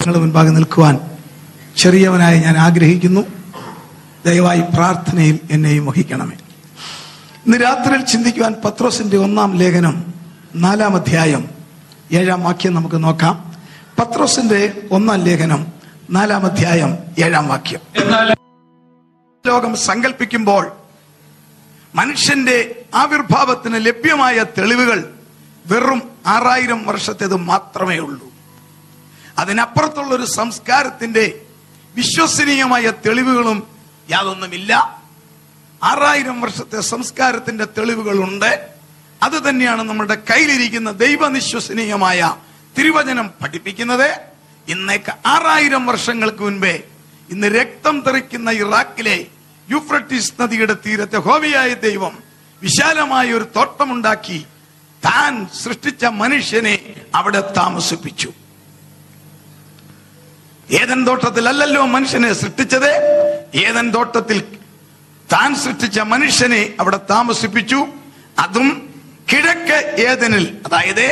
നിങ്ങളുടെ മുൻപാകെ നിൽക്കുവാൻ ചെറിയവനായി ഞാൻ ആഗ്രഹിക്കുന്നു. ദയവായി പ്രാർത്ഥനയിൽ എന്നെയും വഹിക്കണമേ. ഇന്ന് രാത്രിയിൽ ചിന്തിക്കുവാൻ പത്രോസിന്റെ 1-ാം ലേഖനം 4-ാം അധ്യായം 7-ാം വാക്യം നമുക്ക് നോക്കാം. പത്രോസിന്റെ 1-ാം ലേഖനം 4-ാം അധ്യായം 7-ാം വാക്യം. ലോകം സങ്കല്പിക്കുമ്പോൾ മനുഷ്യന്റെ ആവിർഭാവത്തിന് ലഭ്യമായ തെളിവുകൾ വെറും 6000 വർഷത്തേത് മാത്രമേ ഉള്ളൂ. അതിനപ്പുറത്തുള്ള ഒരു സംസ്കാരത്തിന്റെ വിശ്വസനീയമായ തെളിവുകളും യാതൊന്നുമില്ല. 6000 വർഷത്തെ സംസ്കാരത്തിന്റെ തെളിവുകളുണ്ട്. അത് തന്നെയാണ് നമ്മുടെ കയ്യിലിരിക്കുന്ന ദൈവനിശ്വസനീയമായ തിരുവചനം പഠിപ്പിക്കുന്നത്. ഇന്നേക്ക് 6000 വർഷങ്ങൾക്ക് മുൻപേ ഇന്ന് രക്തം തെറിക്കുന്ന ഇറാഖിലെ യൂഫ്രട്ടീസ് നദിയുടെ തീരത്ത് യഹോവയായ ദൈവം വിശാലമായ ഒരു തോട്ടമുണ്ടാക്കി താൻ സൃഷ്ടിച്ച മനുഷ്യനെ അവിടെ താമസിപ്പിച്ചു. ഏദൻ തോട്ടത്തിലല്ലല്ലോ മനുഷ്യനെ സൃഷ്ടിച്ചത്. ഏദൻ തോട്ടത്തിൽ താൻ സൃഷ്ടിച്ച മനുഷ്യനെ അവിടെ താമസിപ്പിച്ചു. അതും കിഴക്ക് ഏദനിൽ, അതായത്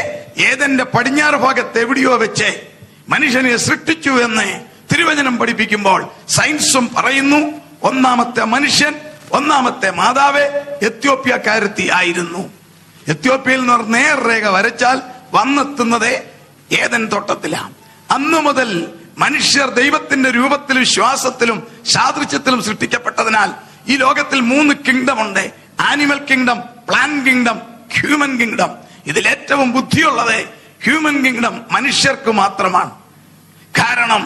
ഏദന്റെ പടിഞ്ഞാറ് ഭാഗത്ത് എവിടെയോ വെച്ച് മനുഷ്യനെ സൃഷ്ടിച്ചു എന്ന് തിരുവചനം പഠിപ്പിക്കുമ്പോൾ സയൻസും പറയുന്നു. ഒന്നാമത്തെ മനുഷ്യൻ, ഒന്നാമത്തെ മാതാവ് എത്യോപ്യക്കാരത്തി ആയിരുന്നു. എത്യോപ്യയിൽ നിന്ന് നേർരേഖ വരച്ചാൽ വന്നെത്തുന്നത് ഏദൻ തോട്ടത്തിലാണ്. അന്നു മുതൽ മനുഷ്യർ ദൈവത്തിന്റെ രൂപത്തിലും ശ്വാസത്തിലും സാദൃശ്യത്തിലും സൃഷ്ടിക്കപ്പെട്ടതിനാൽ ഈ ലോകത്തിൽ 3 കിങ്ഡം ഉണ്ട്. Animal kingdom, plant kingdom, human kingdom. ഇതിലേറ്റവും ബുദ്ധിയുള്ളത് ഹ്യൂമൻ കിങ്ഡം മനുഷ്യർക്ക് മാത്രമാണ്. കാരണം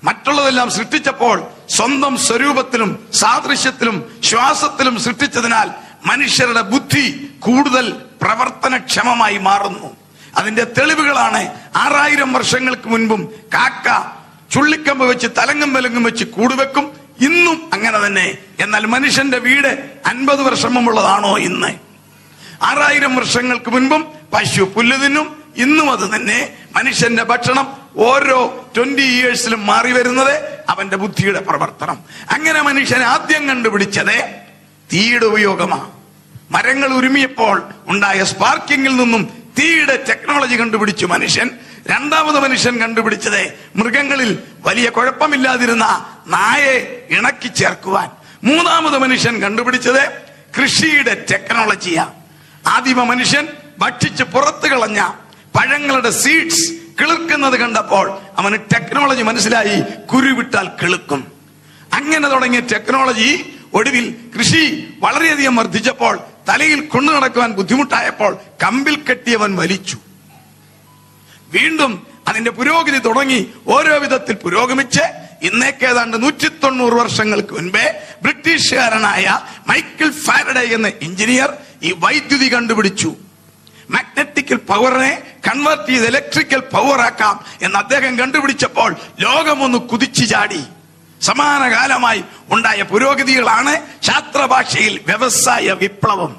മറ്റുള്ളതെല്ലാം സൃഷ്ടിച്ചപ്പോൾ സ്വന്തം സ്വരൂപത്തിലും സാദൃശ്യത്തിലും ശ്വാസത്തിലും സൃഷ്ടിച്ചതിനാൽ മനുഷ്യരുടെ ബുദ്ധി കൂടുതൽ പ്രവർത്തനക്ഷമമായി മാറുന്നു. അതിന്റെ തെളിവുകളാണ് 6000 വർഷങ്ങൾക്ക് മുൻപും കാക്ക ചുള്ളിക്കമ്പ് വെച്ച് തലങ്ങും വിലങ്ങും വെച്ച് കൂടുവെക്കും. ഇന്നും അങ്ങനെ തന്നെ. എന്നാൽ മനുഷ്യന്റെ വീട് 50 വർഷം മുമ്പുള്ളതാണോ ഇന്ന്? 6000 വർഷങ്ങൾക്ക് മുൻപും പശു പുല്ല് തിന്നും. ഇന്നും അത് തന്നെ. മനുഷ്യന്റെ ഭക്ഷണം ഓരോ 20 ഇയേഴ്സിലും മാറി വരുന്നത് അവന്റെ ബുദ്ധിയുടെ പ്രവർത്തനം. അങ്ങനെ മനുഷ്യൻ ആദ്യം കണ്ടുപിടിച്ചത് തീയുടെ ഉപയോഗമാണ്. മരങ്ങൾ ഉരുമിയപ്പോൾ ഉണ്ടായ സ്പാർക്കിങ്ങിൽ നിന്നും തീയുടെ ടെക്നോളജി കണ്ടുപിടിച്ചു മനുഷ്യൻ. രണ്ടാമത് മനുഷ്യൻ കണ്ടുപിടിച്ചത് മൃഗങ്ങളിൽ വലിയ കുഴപ്പമില്ലാതിരുന്ന നായെ ഇണക്കി ചേർക്കുവാൻ. മൂന്നാമത് മനുഷ്യൻ കണ്ടുപിടിച്ചത് കൃഷിയുടെ ടെക്നോളജിയാ. ആദിമ മനുഷ്യൻ ഭക്ഷിച്ച് പുറത്തു കളഞ്ഞ പഴങ്ങളുടെ സീഡ്സ് കിളിർക്കുന്നത് കണ്ടപ്പോൾ അവന് ടെക്നോളജി മനസ്സിലായി. കുരുവിട്ടാൽ കിളുക്കും. അങ്ങനെ തുടങ്ങിയ ടെക്നോളജി ഒടുവിൽ കൃഷി വളരെയധികം വർദ്ധിച്ചപ്പോൾ തലയിൽ കൊണ്ടു നടക്കുവാൻ ബുദ്ധിമുട്ടായപ്പോൾ കമ്പിൽ കെട്ടിയവൻ വലിച്ചു. വീണ്ടും അതിന്റെ പുരോഗതി തുടങ്ങി. ഓരോ വിധത്തിൽ പുരോഗമിച്ച് ഇന്നേക്ക് ഏതാണ്ട് 190 വർഷങ്ങൾക്ക് മുൻപേ ബ്രിട്ടീഷുകാരനായ മൈക്കിൾ ഫാരഡേ എന്ന എഞ്ചിനീയർ ഈ വൈദ്യുതി കണ്ടുപിടിച്ചു. മാഗ്നറ്റിക്കൽ പവറിനെ കൺവേർട്ട് ചെയ്ത് ഇലക്ട്രിക്കൽ പവർ ആക്കാം എന്ന് അദ്ദേഹം കണ്ടുപിടിച്ചപ്പോൾ ലോകമൊന്ന് കുതിച്ചു ചാടി. സമാനകാലമായി ഉണ്ടായ പുരോഗതികളാണ് ശാസ്ത്രഭാഷയിൽ വ്യവസായ വിപ്ലവം.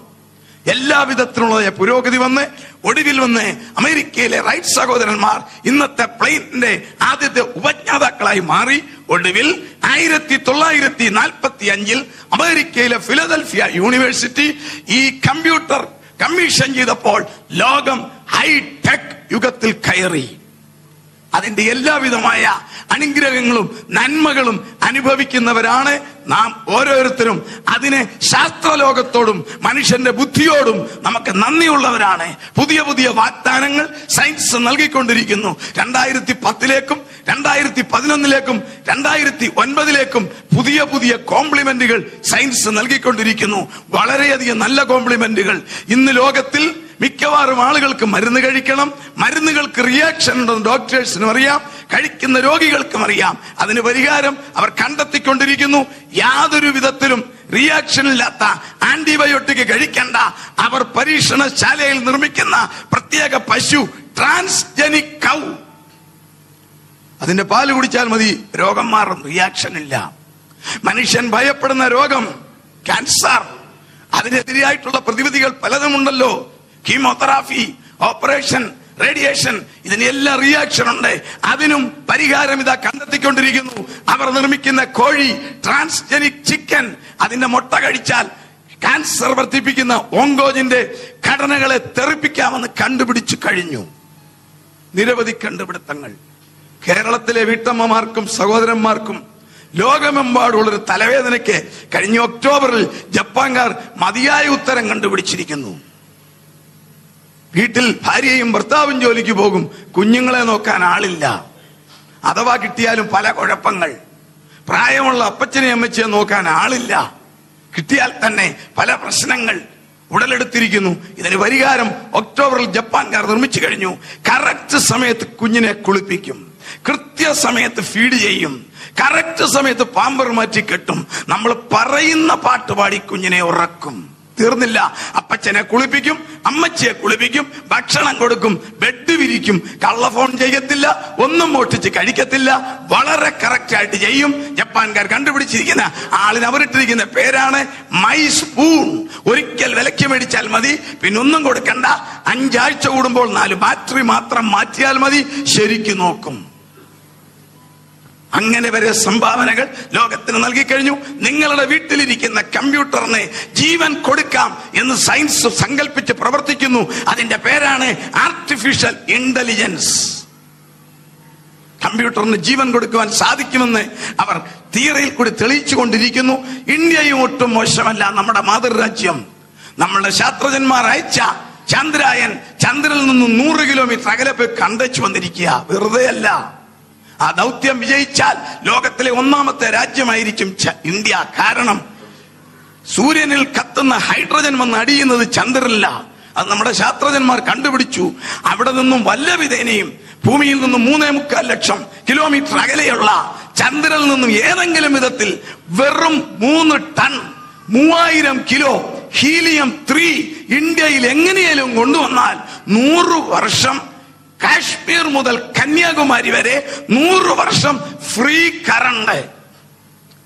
എല്ലാവിധത്തിലുള്ള പുരോഗതി വന്ന് ഒടുവിൽ വന്ന് അമേരിക്കയിലെ റൈറ്റ് സഹോദരന്മാർ ഇന്നത്തെ പ്ലെയിനിന്റെ ആദ്യത്തെ ഉപജ്ഞാതാക്കളായി മാറി. ഒടുവിൽ 1945 അമേരിക്കയിലെ ഫിലദൽഫിയ യൂണിവേഴ്സിറ്റി ഈ കമ്പ്യൂട്ടർ കമ്മീഷൻ ചെയ്തപ്പോൾ ലോകം ഹൈടെക് യുഗത്തിൽ കയറി. അതിന്റെ എല്ലാവിധമായ അനുഗ്രഹങ്ങളും നന്മകളും അനുഭവിക്കുന്നവരാണ് നാം ഓരോരുത്തരും. അതിന് ശാസ്ത്രലോകത്തോടും മനുഷ്യന്റെ ബുദ്ധിയോടും നമുക്ക് നന്ദിയുള്ളവരാണ്. പുതിയ പുതിയ വാഗ്ദാനങ്ങൾ സയൻസ് നൽകിക്കൊണ്ടിരിക്കുന്നു. 2010ലേക്കും 2011ലേക്കും 2009ലേക്കും പുതിയ പുതിയ കോംപ്ലിമെന്റുകൾ സയൻസ് നൽകിക്കൊണ്ടിരിക്കുന്നു. വളരെയധികം നല്ല കോംപ്ലിമെന്റുകൾ. ഇന്ന് ലോകത്തിൽ മിക്കവാറും ആളുകൾക്ക് മരുന്ന് കഴിക്കണം. മരുന്നുകൾക്ക് റിയാക്ഷൻ ഉണ്ടെന്ന് ഡോക്ടേഴ്സിനും അറിയാം, കഴിക്കുന്ന രോഗികൾക്കും അറിയാം. അതിന് പരിഹാരം അവർ കണ്ടെത്തിക്കൊണ്ടിരിക്കുന്നു. യാതൊരു വിധത്തിലും റിയാക്ഷൻ ഇല്ലാത്ത ആന്റിബയോട്ടിക് കഴിക്കണ്ട. അവർ പരീക്ഷണശാലയിൽ നിർമ്മിക്കുന്ന പ്രത്യേക പശു, ട്രാൻസ്ജനിക് കൗ, അതിന്റെ പാല് കുടിച്ചാൽ മതി, രോഗം മാറും. റിയാക്ഷൻ ഇല്ല. മനുഷ്യൻ ഭയപ്പെടുന്ന രോഗം ക്യാൻസർ. അതിനെതിരായിട്ടുള്ള പ്രതിവിധികൾ പലതുമുണ്ടല്ലോ. കീമോതെറാപ്പി, ഓപ്പറേഷൻ, റേഡിയേഷൻ, ഇതിനെല്ലാം റിയാക്ഷൻ ഉണ്ട്. അതിനും പരിഹാരം ഇതാ കണ്ടെത്തിക്കൊണ്ടിരിക്കുന്നു. അവർ നിർമ്മിക്കുന്ന കോഴി, ട്രാൻസ്ജനിക് ചിക്കൻ, അതിന്റെ മുട്ട കഴിച്ചാൽ ക്യാൻസർ വർദ്ധിപ്പിക്കുന്ന ഓങ്കോജിന്റെ ഘടനകളെ തെറിപ്പിക്കാമെന്ന് കണ്ടുപിടിച്ചു കഴിഞ്ഞു. നിരവധി കണ്ടുപിടുത്തങ്ങൾ. കേരളത്തിലെ വീട്ടമ്മമാർക്കും സഹോദരന്മാർക്കും ലോകമെമ്പാടുള്ളൊരു തലവേദനയ്ക്ക് കഴിഞ്ഞ ഒക്ടോബറിൽ ജപ്പാൻകാർ മതിയായ ഉത്തരം കണ്ടുപിടിച്ചിരിക്കുന്നു. വീട്ടിൽ ഭാര്യയും ഭർത്താവും ജോലിക്ക് പോകും, കുഞ്ഞുങ്ങളെ നോക്കാൻ ആളില്ല. അഥവാ കിട്ടിയാലും പല കുഴപ്പങ്ങൾ. പ്രായമുള്ള അപ്പച്ചനെ അമ്മച്ചിയെ നോക്കാൻ ആളില്ല. കിട്ടിയാൽ തന്നെ പല പ്രശ്നങ്ങൾ ഉടലെടുത്തിരിക്കുന്നു. ഇതിന് പരിഹാരം ഒക്ടോബറിൽ ജപ്പാൻകാർ നിർമ്മിച്ചു കഴിഞ്ഞു. കറക്റ്റ് സമയത്ത് കുഞ്ഞിനെ കുളിപ്പിക്കും, കൃത്യസമയത്ത് ഫീഡ് ചെയ്യും, കറക്റ്റ് സമയത്ത് പാമ്പർ മാറ്റി കെട്ടും, നമ്മൾ പറയുന്ന പാട്ട് പാടി കുഞ്ഞിനെ ഉറക്കും. തീർന്നില്ല, അപ്പച്ചനെ കുളിപ്പിക്കും, അമ്മച്ചിയെ കുളിപ്പിക്കും, ഭക്ഷണം കൊടുക്കും, ബെഡ് വിരിക്കും, കള്ളഫോൺ ചെയ്യത്തില്ല, ഒന്നും മോഷ്ടിച്ച് കഴിക്കത്തില്ല, വളരെ കറക്റ്റ് ആയിട്ട് ചെയ്യും. ജപ്പാൻകാർ കണ്ടുപിടിച്ചിരിക്കുന്ന ആളിന് അവരിട്ടിരിക്കുന്ന പേരാണ് മൈ സ്പൂൺ. ഒരിക്കൽ വിലയ്ക്ക് മേടിച്ചാൽ മതി, പിന്നെ ഒന്നും കൊടുക്കണ്ട. 5 ആഴ്ച കൂടുമ്പോൾ 4 ബാറ്ററി മാത്രം മാറ്റിയാൽ മതി, ശരിക്കും നോക്കും. അങ്ങനെ വരെ സംഭാവനകൾ ലോകത്തിന് നൽകിക്കഴിഞ്ഞു. നിങ്ങളുടെ വീട്ടിലിരിക്കുന്ന കമ്പ്യൂട്ടറിന് ജീവൻ കൊടുക്കാം എന്ന് സയൻസ് സങ്കല്പിച്ച് പ്രവർത്തിക്കുന്നു. അതിന്റെ പേരാണ് ആർട്ടിഫിഷ്യൽ ഇന്റലിജൻസ്. കമ്പ്യൂട്ടറിന് ജീവൻ കൊടുക്കുവാൻ സാധിക്കുമെന്ന് അവർ തിയറിയിൽ കൂടി തെളിയിച്ചു കൊണ്ടിരിക്കുന്നു. ഇന്ത്യയും ഒട്ടും മോശമല്ല, നമ്മുടെ മാതൃരാജ്യം. നമ്മളുടെ ശാസ്ത്രജ്ഞന്മാർ അയച്ച ചന്ദ്രായൻ ചന്ദ്രനിൽ നിന്നും 100 കിലോമീറ്റർ അകലെ പോയി കണ്ടെച്ചു വന്നിരിക്കുക. വെറുതെ അല്ല. ആ ദൗത്യം വിജയിച്ചാൽ ലോകത്തിലെ 1ാമത്തെ രാജ്യമായിരിക്കും ഇന്ത്യ. കാരണം സൂര്യനിൽ കത്തുന്ന ഹൈഡ്രജൻ വന്ന് അടിയുന്നത് ചന്ദ്രനില്ല. അത് നമ്മുടെ ശാസ്ത്രജ്ഞന്മാർ കണ്ടുപിടിച്ചു. അവിടെ നിന്നും വല്ല വിധേനയും ഭൂമിയിൽ നിന്നും 3.25 ലക്ഷം കിലോമീറ്റർ അകലെയുള്ള ചന്ദ്രനിൽ നിന്നും ഏതെങ്കിലും വിധത്തിൽ വെറും 3 ടൺ 3000 കിലോ ഹീലിയം 3 ഇന്ത്യയിൽ എങ്ങനെയും കൊണ്ടുവന്നാൽ 100 വർഷം കാശ്മീർ മുതൽ കന്യാകുമാരി വരെ 100 വർഷം ഫ്രീ കറണ്ട്.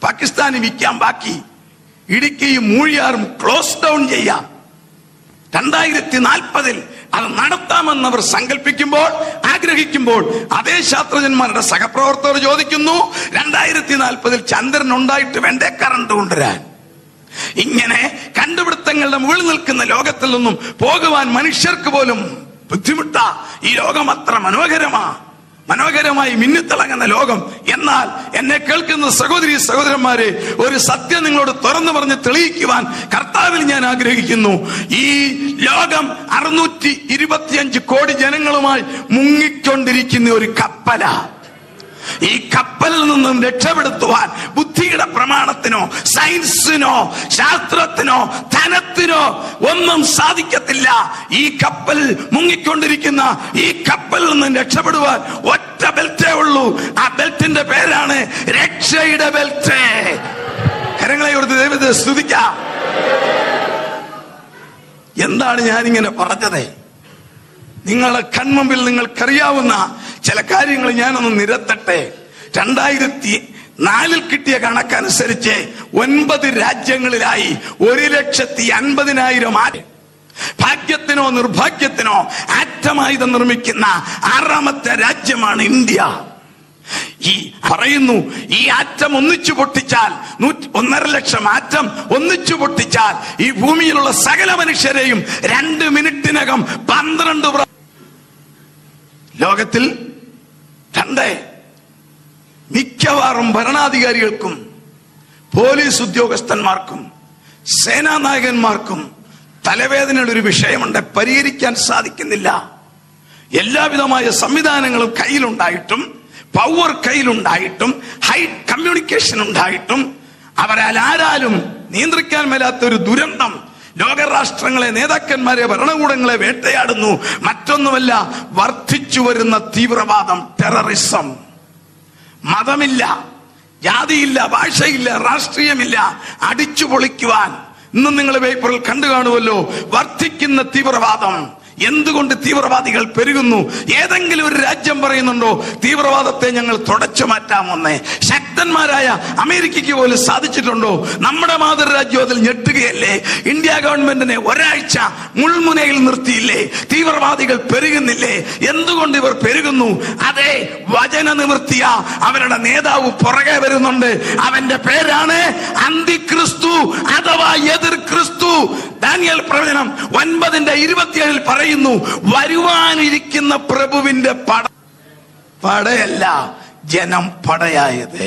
പാകിസ്ഥാന് വിൽക്കാൻ ബാക്കി. ഇടുക്കിയും മൂഴിയാറും ക്ലോസ് ഡൗൺ ചെയ്യാം. 2040 അത് നടത്താമെന്നവർ സങ്കല്പിക്കുമ്പോൾ, ആഗ്രഹിക്കുമ്പോൾ, അതേ ശാസ്ത്രജ്ഞന്മാരുടെ സഹപ്രവർത്തകർ ചോദിക്കുന്നു, 2040 ചന്ദ്രൻ ഉണ്ടായിട്ട് വേണ്ടേ കറണ്ട് കൊണ്ടുവരാൻ? ഇങ്ങനെ കണ്ടുപിടുത്തങ്ങളുടെ മുകളിൽ നിൽക്കുന്ന ലോകത്തിൽ നിന്നും പോകുവാൻ മനുഷ്യർക്ക് പോലും ബുദ്ധിമുട്ടാ. ഈ ലോകം അത്ര മനോഹരമായി മിന്നിത്തിളങ്ങുന്ന ലോകം. എന്നാൽ എന്നെ കേൾക്കുന്ന സഹോദരി സഹോദരന്മാരെ, ഒരു സത്യം നിങ്ങളോട് തുറന്നു പറഞ്ഞ് തെളിയിക്കുവാൻ കർത്താവിൽ ഞാൻ ആഗ്രഹിക്കുന്നു. ഈ ലോകം 625 കോടി ജനങ്ങളുമായി മുങ്ങിക്കൊണ്ടിരിക്കുന്ന ഒരു കപ്പലാ. ഈ കപ്പലിൽ നിന്നും രക്ഷപ്പെടുത്തുവാൻ ബുദ്ധിയുടെ പ്രമാണത്തിനോ സയൻസിനോ ശാസ്ത്രത്തിനോ ധനത്തിനോ ഒന്നും സാധിക്കത്തില്ല. ഈ കപ്പൽ മുങ്ങിക്കൊണ്ടിരിക്കുന്ന ഈ കപ്പലിൽ നിന്നും രക്ഷപ്പെടുവാൻ ഒറ്റ ബെൽറ്റേ ഉള്ളൂ. ആ ബെൽറ്റിന്റെ പേരാണ് രക്ഷയുടെ ബെൽറ്റ്. കരങ്ങളെ കൊടുത്ത് ദൈവത്തെ സ്തുതിക്കാം. എന്താണ് ഞാനിങ്ങനെ പറഞ്ഞത്? നിങ്ങളെ കൺമുമ്പിൽ നിങ്ങൾക്കറിയാവുന്ന ചില കാര്യങ്ങൾ ഞാനൊന്ന് നിരത്തട്ടെ. 2004 കിട്ടിയ കണക്കനുസരിച്ച് 9 രാജ്യങ്ങളിലായി 1,50,000 ഭാഗ്യത്തിനോ നിർഭാഗ്യത്തിനോ ആറ്റമായുധം നിർമ്മിക്കുന്ന 6ാമത്തെ രാജ്യമാണ് ഇന്ത്യ. ഈ പറയുന്നു, ഈ ആറ്റം ഒന്നിച്ചു പൊട്ടിച്ചാൽ 1.5 ലക്ഷം ആറ്റം ഒന്നിച്ചു പൊട്ടിച്ചാൽ ഈ ഭൂമിയിലുള്ള സകല മനുഷ്യരെയും 2 മിനിറ്റിനകം 12 ലോകത്തിൽ മിക്കവാറും ഭരണാധികാരികൾക്കും പോലീസ് ഉദ്യോഗസ്ഥന്മാർക്കും സേനാനായകന്മാർക്കും തലവേദനയുടെ ഒരു വിഷയമുണ്ട്, പരിഹരിക്കാൻ സാധിക്കുന്നില്ല. എല്ലാവിധമായ സംവിധാനങ്ങളും കയ്യിലുണ്ടായിട്ടും, പവർ കയ്യിലുണ്ടായിട്ടും, ഹൈ കമ്മ്യൂണിക്കേഷൻ ഉണ്ടായിട്ടും അവരാൽ ആരാലും നിയന്ത്രിക്കാൻ മേലാത്തൊരു ദുരന്തം ലോകരാഷ്ട്രങ്ങളെ, നേതാക്കന്മാരെ, ഭരണകൂടങ്ങളെ വേട്ടയാടുന്നു. മറ്റൊന്നുമല്ല, വർദ്ധിച്ചു വരുന്ന തീവ്രവാദം, ടെററിസം. മതമില്ല, ജാതിയില്ല, ഭാഷയില്ല, രാഷ്ട്രീയമില്ല, അടിച്ചു പൊളിക്കുവാൻ ഇന്നും നിങ്ങൾ പേപ്പറിൽ കണ്ടു കാണുമല്ലോ വർദ്ധിക്കുന്ന തീവ്രവാദം. എന്തുകൊണ്ട് തീവ്രവാദികൾ പെരുകുന്നു? ഏതെങ്കിലും ഒരു രാജ്യം പറയുന്നുണ്ടോ തീവ്രവാദത്തെ ഞങ്ങൾ തുടച്ചു മാറ്റാമെന്ന്? ശക്തന്മാരായ അമേരിക്കയ്ക്ക് പോലും സാധിച്ചിട്ടുണ്ടോ? നമ്മുടെ മാതൃരാജ്യം അതിൽ ഞെട്ടുകയല്ലേ? ഇന്ത്യ ഗവൺമെന്റിനെ ഒരാഴ്ച മുൾമുനയിൽ നിർത്തിയില്ലേ? തീവ്രവാദികൾ പെരുകുന്നില്ലേ? എന്തുകൊണ്ട് ഇവർ പെരുകുന്നു? അതേ വചന നിവൃത്തിയ അവരുടെ നേതാവ് പുറകെ വരുന്നുണ്ട്. അവന്റെ പേരാണ് അന്തിക്രിസ്തു അഥവാ എതിർ ക്രിസ്തു. ദാനിയേൽ പ്രവചനം 9:27 പറയുന്നു, വരുവാനിരിക്കുന്ന പ്രഭുവിന്റെ പട. പടയല്ല, ജനം പടയായത്.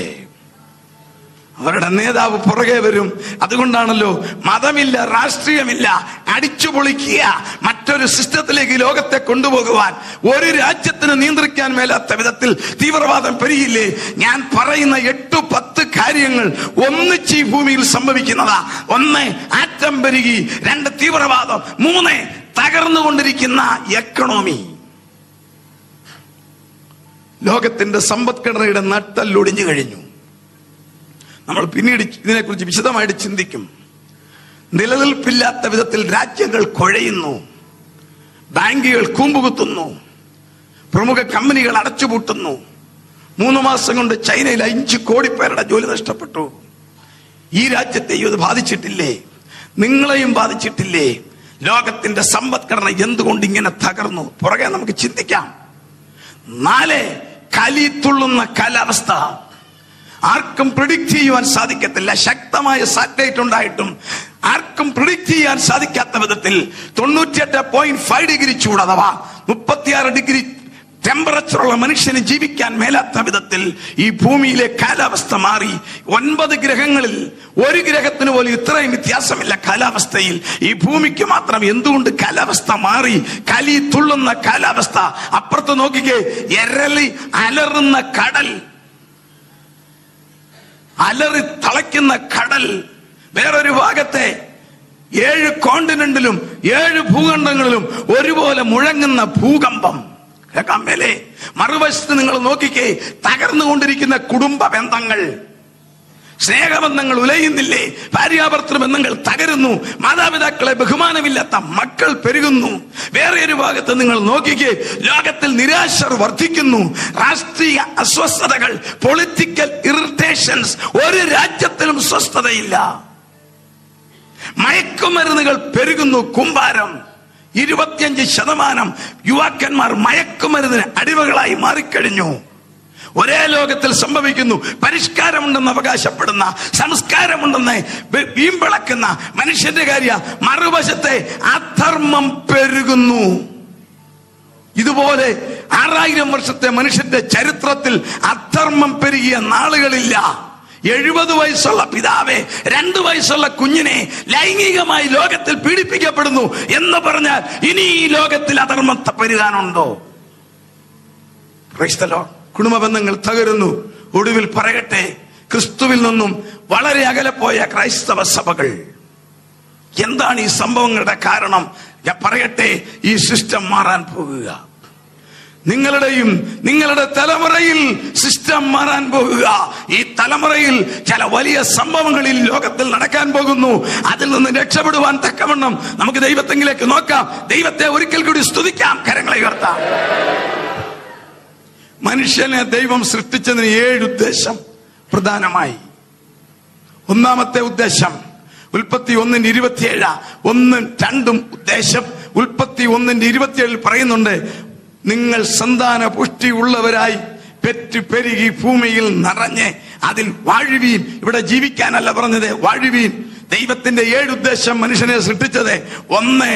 അവരുടെ നേതാവ് പുറകെ വരും. അതുകൊണ്ടാണല്ലോ മതമില്ല, രാഷ്ട്രീയമില്ല, അടിച്ചു പൊളിക്കുക, മറ്റൊരു സിസ്റ്റത്തിലേക്ക് ലോകത്തെ കൊണ്ടുപോകുവാൻ ഒരു രാജ്യത്തിന് നിയന്ത്രിക്കാൻ മേലാത്ത വിധത്തിൽ തീവ്രവാദം പെരുകില്ലേ. ഞാൻ പറയുന്ന 8-10 കാര്യങ്ങൾ ഒന്നിച്ച് ഈ ഭൂമിയിൽ സംഭവിക്കുന്നതാ. 1, ആറ്റം പെരുകി. 2, തീവ്രവാദം. 3, തകർന്നുകൊണ്ടിരിക്കുന്ന എക്കണോമി. ലോകത്തിന്റെ സമ്പദ്ഘടനയുടെ നട്ടെല്ലൊടിഞ്ഞു കഴിഞ്ഞു. നമ്മൾ പിന്നീട് ഇതിനെക്കുറിച്ച് വിശദമായിട്ട് ചിന്തിക്കും. നിലനിൽപ്പില്ലാത്ത വിധത്തിൽ രാജ്യങ്ങൾ കുഴയുന്നു, ബാങ്കുകൾ കൂമ്പുകുത്തുന്നു, പ്രമുഖ കമ്പനികൾ അടച്ചുപൂട്ടുന്നു. 3 മാസം കൊണ്ട് ചൈനയിൽ 5 കോടി പേരുടെ ജോലി നഷ്ടപ്പെട്ടു. ഈ രാജ്യത്തെയും ഇത് ബാധിച്ചിട്ടില്ലേ? നിങ്ങളെയും ബാധിച്ചിട്ടില്ലേ? ലോകത്തിന്റെ സമ്പദ്ഘടന എന്തുകൊണ്ട് ഇങ്ങനെ തകർന്നു? പുറകെ നമുക്ക് ചിന്തിക്കാം. 4, കലി തുള്ളുന്ന കാലാവസ്ഥ. ആർക്കും പ്രിഡിക്റ്റ് ചെയ്യുവാൻ സാധിക്കത്തില്ല. ശക്തമായ സാറ്റലൈറ്റ് ഉണ്ടായിട്ടും ആർക്കും പ്രിഡിക്റ്റ് ചെയ്യാൻ സാധിക്കാത്ത വിധത്തിൽ 98.5 ഡിഗ്രി ചൂട് അഥവാ 36 ഡിഗ്രി ടെമ്പറേച്ചറുള്ള മനുഷ്യന് ജീവിക്കാൻ മേലാത്ത വിധത്തിൽ ഈ ഭൂമിയിലെ കാലാവസ്ഥ മാറി. 9 ഗ്രഹങ്ങളിൽ ഒരു ഗ്രഹത്തിന് പോലും ഇത്രയും വ്യത്യാസമില്ല കാലാവസ്ഥയിൽ. ഈ ഭൂമിക്ക് മാത്രം എന്തുകൊണ്ട് കാലാവസ്ഥ മാറി? കലി തുള്ളുന്ന കാലാവസ്ഥ. അപ്പുറത്ത് നോക്കിക്കേ, എരളി അലറുന്ന കടൽ, അലറി തളയ്ക്കുന്ന കടൽ. വേറൊരു ഭാഗത്തെ 7 കോണ്ടിനെന്റിലും 7 ഭൂഖണ്ഡങ്ങളിലും ഒരുപോലെ മുഴങ്ങുന്ന ഭൂകമ്പം. കേൾക്കാൻ മേലേ? മറുവശത്ത് നിങ്ങൾ നോക്കിക്കേ, തകർന്നുകൊണ്ടിരിക്കുന്ന കുടുംബ ബന്ധങ്ങൾ, സ്നേഹബന്ധങ്ങൾ ഉലയുന്നില്ലേ? ഭാര്യാഭർത്തൃ ബന്ധങ്ങൾ തകരുന്നു. മാതാപിതാക്കളെ ബഹുമാനമില്ലാത്ത മക്കൾ പെരുകുന്നു. വേറെ ഒരു ഭാഗത്ത് നിങ്ങൾ നോക്കിക്കേ, ലോകത്തിൽ നിരാശർ വർദ്ധിക്കുന്നു. രാഷ്ട്രീയ അസ്വസ്ഥതകൾ, പൊളിറ്റിക്കൽ ഇറിറ്റേഷൻസ്. ഒരു രാജ്യത്തിലും സ്വസ്ഥതയില്ല. മയക്കുമരുന്നുകൾ പെരുകുന്നു. കൂമ്പാരം. 25% യുവാക്കന്മാർ മയക്കുമരുന്നിന് അടിമകളായി മാറിക്കഴിഞ്ഞു. ഒരേ ലോകത്തിൽ സംഭവിക്കുന്നു. പരിഷ്കാരമുണ്ടെന്ന് അവകാശപ്പെടുന്ന, സംസ്കാരമുണ്ടെന്ന് വീമ്പിളക്കുന്ന മനുഷ്യന്റെ കാര്യ, മറുവശത്തെ അധർമ്മം പെരുകുന്നു. ഇതുപോലെ 6000 വർഷത്തെ മനുഷ്യന്റെ ചരിത്രത്തിൽ അധർമ്മം പെരുകിയ നാളുകളില്ല. 70 വയസ്സുള്ള പിതാവെ 2 വയസ്സുള്ള കുഞ്ഞിനെ ലൈംഗികമായി ലോകത്തിൽ പീഡിപ്പിക്കപ്പെടുന്നു എന്ന് പറഞ്ഞാൽ ഇനി ഈ ലോകത്തിൽ അധർമ്മത്തെ പെരുകാനുണ്ടോ? Praise the lord. കുടുംബ ബന്ധങ്ങൾ തകരുന്നു. ഒടുവിൽ പറയട്ടെ, ക്രിസ്തുവിൽ നിന്നും വളരെ അകലെ പോയ ക്രൈസ്തവ സഭകൾ. എന്താണ് ഈ സംഭവങ്ങളുടെ കാരണം? ഞാൻ പറയട്ടെ, ഈ സിസ്റ്റം മാറാൻ പോകുക. നിങ്ങളുടെയും നിങ്ങളുടെ തലമുറയിൽ സിസ്റ്റം മാറാൻ പോകുക. ഈ തലമുറയിൽ ചില വലിയ സംഭവങ്ങളിൽ ലോകത്തിൽ നടക്കാൻ പോകുന്നു. അതിൽ നിന്ന് രക്ഷപ്പെടുവാൻ തക്കവണ്ണം നമുക്ക് ദൈവത്തെങ്കിലേക്ക് നോക്കാം. ദൈവത്തെ ഒരിക്കൽ കൂടി സ്തുതിക്കാം, കരങ്ങളെ ഉയർത്താം. മനുഷ്യനെ ദൈവം സൃഷ്ടിച്ചതിന് 7 ഉദ്ദേശം പ്രധാനമായി. ഒന്നാമത്തെ ഉദ്ദേശം ഉൽപ്പത്തി 1:27, 1-2 ഉദ്ദേശം ഉൽപ്പത്തി 1:27 പറയുന്നുണ്ട്, നിങ്ങൾ സന്താന പുഷ്ടി ഉള്ളവരായി പെറ്റ് പെരുകി ഭൂമിയിൽ നിറഞ്ഞ് അതിൽ വാഴുവീൻ. ഇവിടെ ജീവിക്കാനല്ല പറഞ്ഞത്, വാഴുവീൻ. ദൈവത്തിന്റെ 7 ഉദ്ദേശം മനുഷ്യനെ സൃഷ്ടിച്ചത്. 1,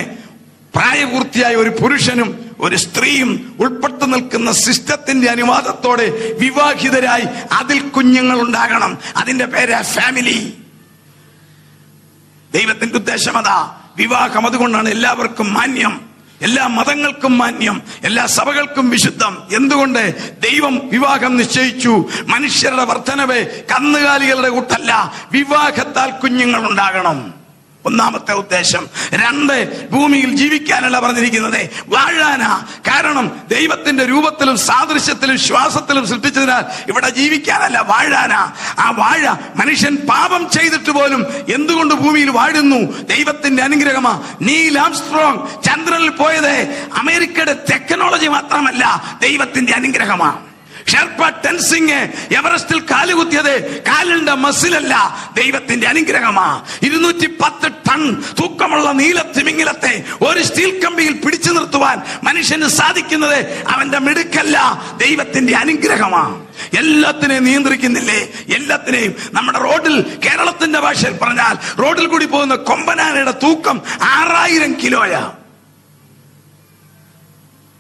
പ്രായപൂർത്തിയായ ഒരു പുരുഷനും ഒരു സ്ത്രീയും ഉൾപ്പെട്ടു നിൽക്കുന്ന സിസ്റ്റത്തിന്റെ അനുവാദത്തോടെ വിവാഹിതരായി അതിൽ കുഞ്ഞുങ്ങൾ ഉണ്ടാകണം. അതിന്റെ പേര് ഫാമിലി. ദൈവത്തിന്റെ ഉദ്ദേശം അതാ. വിവാഹം അതുകൊണ്ടാണ് എല്ലാവർക്കും മാന്യം, എല്ലാ മതങ്ങൾക്കും മാന്യം, എല്ലാ സഭകൾക്കും വിശുദ്ധം. എന്തുകൊണ്ട്? ദൈവം വിവാഹം നിശ്ചയിച്ചു. മനുഷ്യരുടെ വർധനവ് കന്നുകാലികളുടെ കൂട്ടല്ല, വിവാഹത്താൽ കുഞ്ഞുങ്ങൾ ഉണ്ടാകണം. ഒന്നാമത്തെ ഉദ്ദേശം. 2, ഭൂമിയിൽ ജീവിക്കാനല്ല പറഞ്ഞിരിക്കുന്നത്, വാഴാനാ. കാരണം ദൈവത്തിന്റെ രൂപത്തിലും സാദൃശ്യത്തിലും ശ്വാസത്തിലും സൃഷ്ടിച്ചതിനാൽ ഇവിടെ ജീവിക്കാനല്ല, വാഴാനാ. ആ വാഴ മനുഷ്യൻ പാപം ചെയ്തിട്ട് പോലും എന്തുകൊണ്ട് ഭൂമിയിൽ വാഴുന്നു? ദൈവത്തിന്റെ അനുഗ്രഹമാ. നീൽ ആംസ്ട്രോങ് ചന്ദ്രനിൽ പോയത് അമേരിക്കയുടെ ടെക്നോളജി മാത്രമല്ല, ദൈവത്തിന്റെ അനുഗ്രഹമാ. ഷെർപ്പ ടെൻസിങ് എവറസ്റ്റിൽ കാലുകുത്തിയത് കാലിന്റെ മസിലല്ല, ദൈവത്തിന്റെ അനുഗ്രഹമാ. 210 ടൺ തൂക്കമുള്ള നീലത്തിമിംഗലത്തെ ഒരു സ്റ്റീൽ കമ്പിയിൽ പിടിച്ചു നിർത്തുവാൻ മനുഷ്യന് സാധിക്കുന്നത് അവന്റെ മിടുക്കല്ല, ദൈവത്തിന്റെ അനുഗ്രഹമാ. എല്ലാത്തിനെയും നിയന്ത്രിക്കുന്നില്ലേ? എല്ലാത്തിനെയും. നമ്മുടെ റോഡിൽ, കേരളത്തിന്റെ ഭാഷയിൽ പറഞ്ഞാൽ, റോഡിൽ കൂടി പോകുന്ന കൊമ്പനാനയുടെ തൂക്കം 6000 കിലോയാ.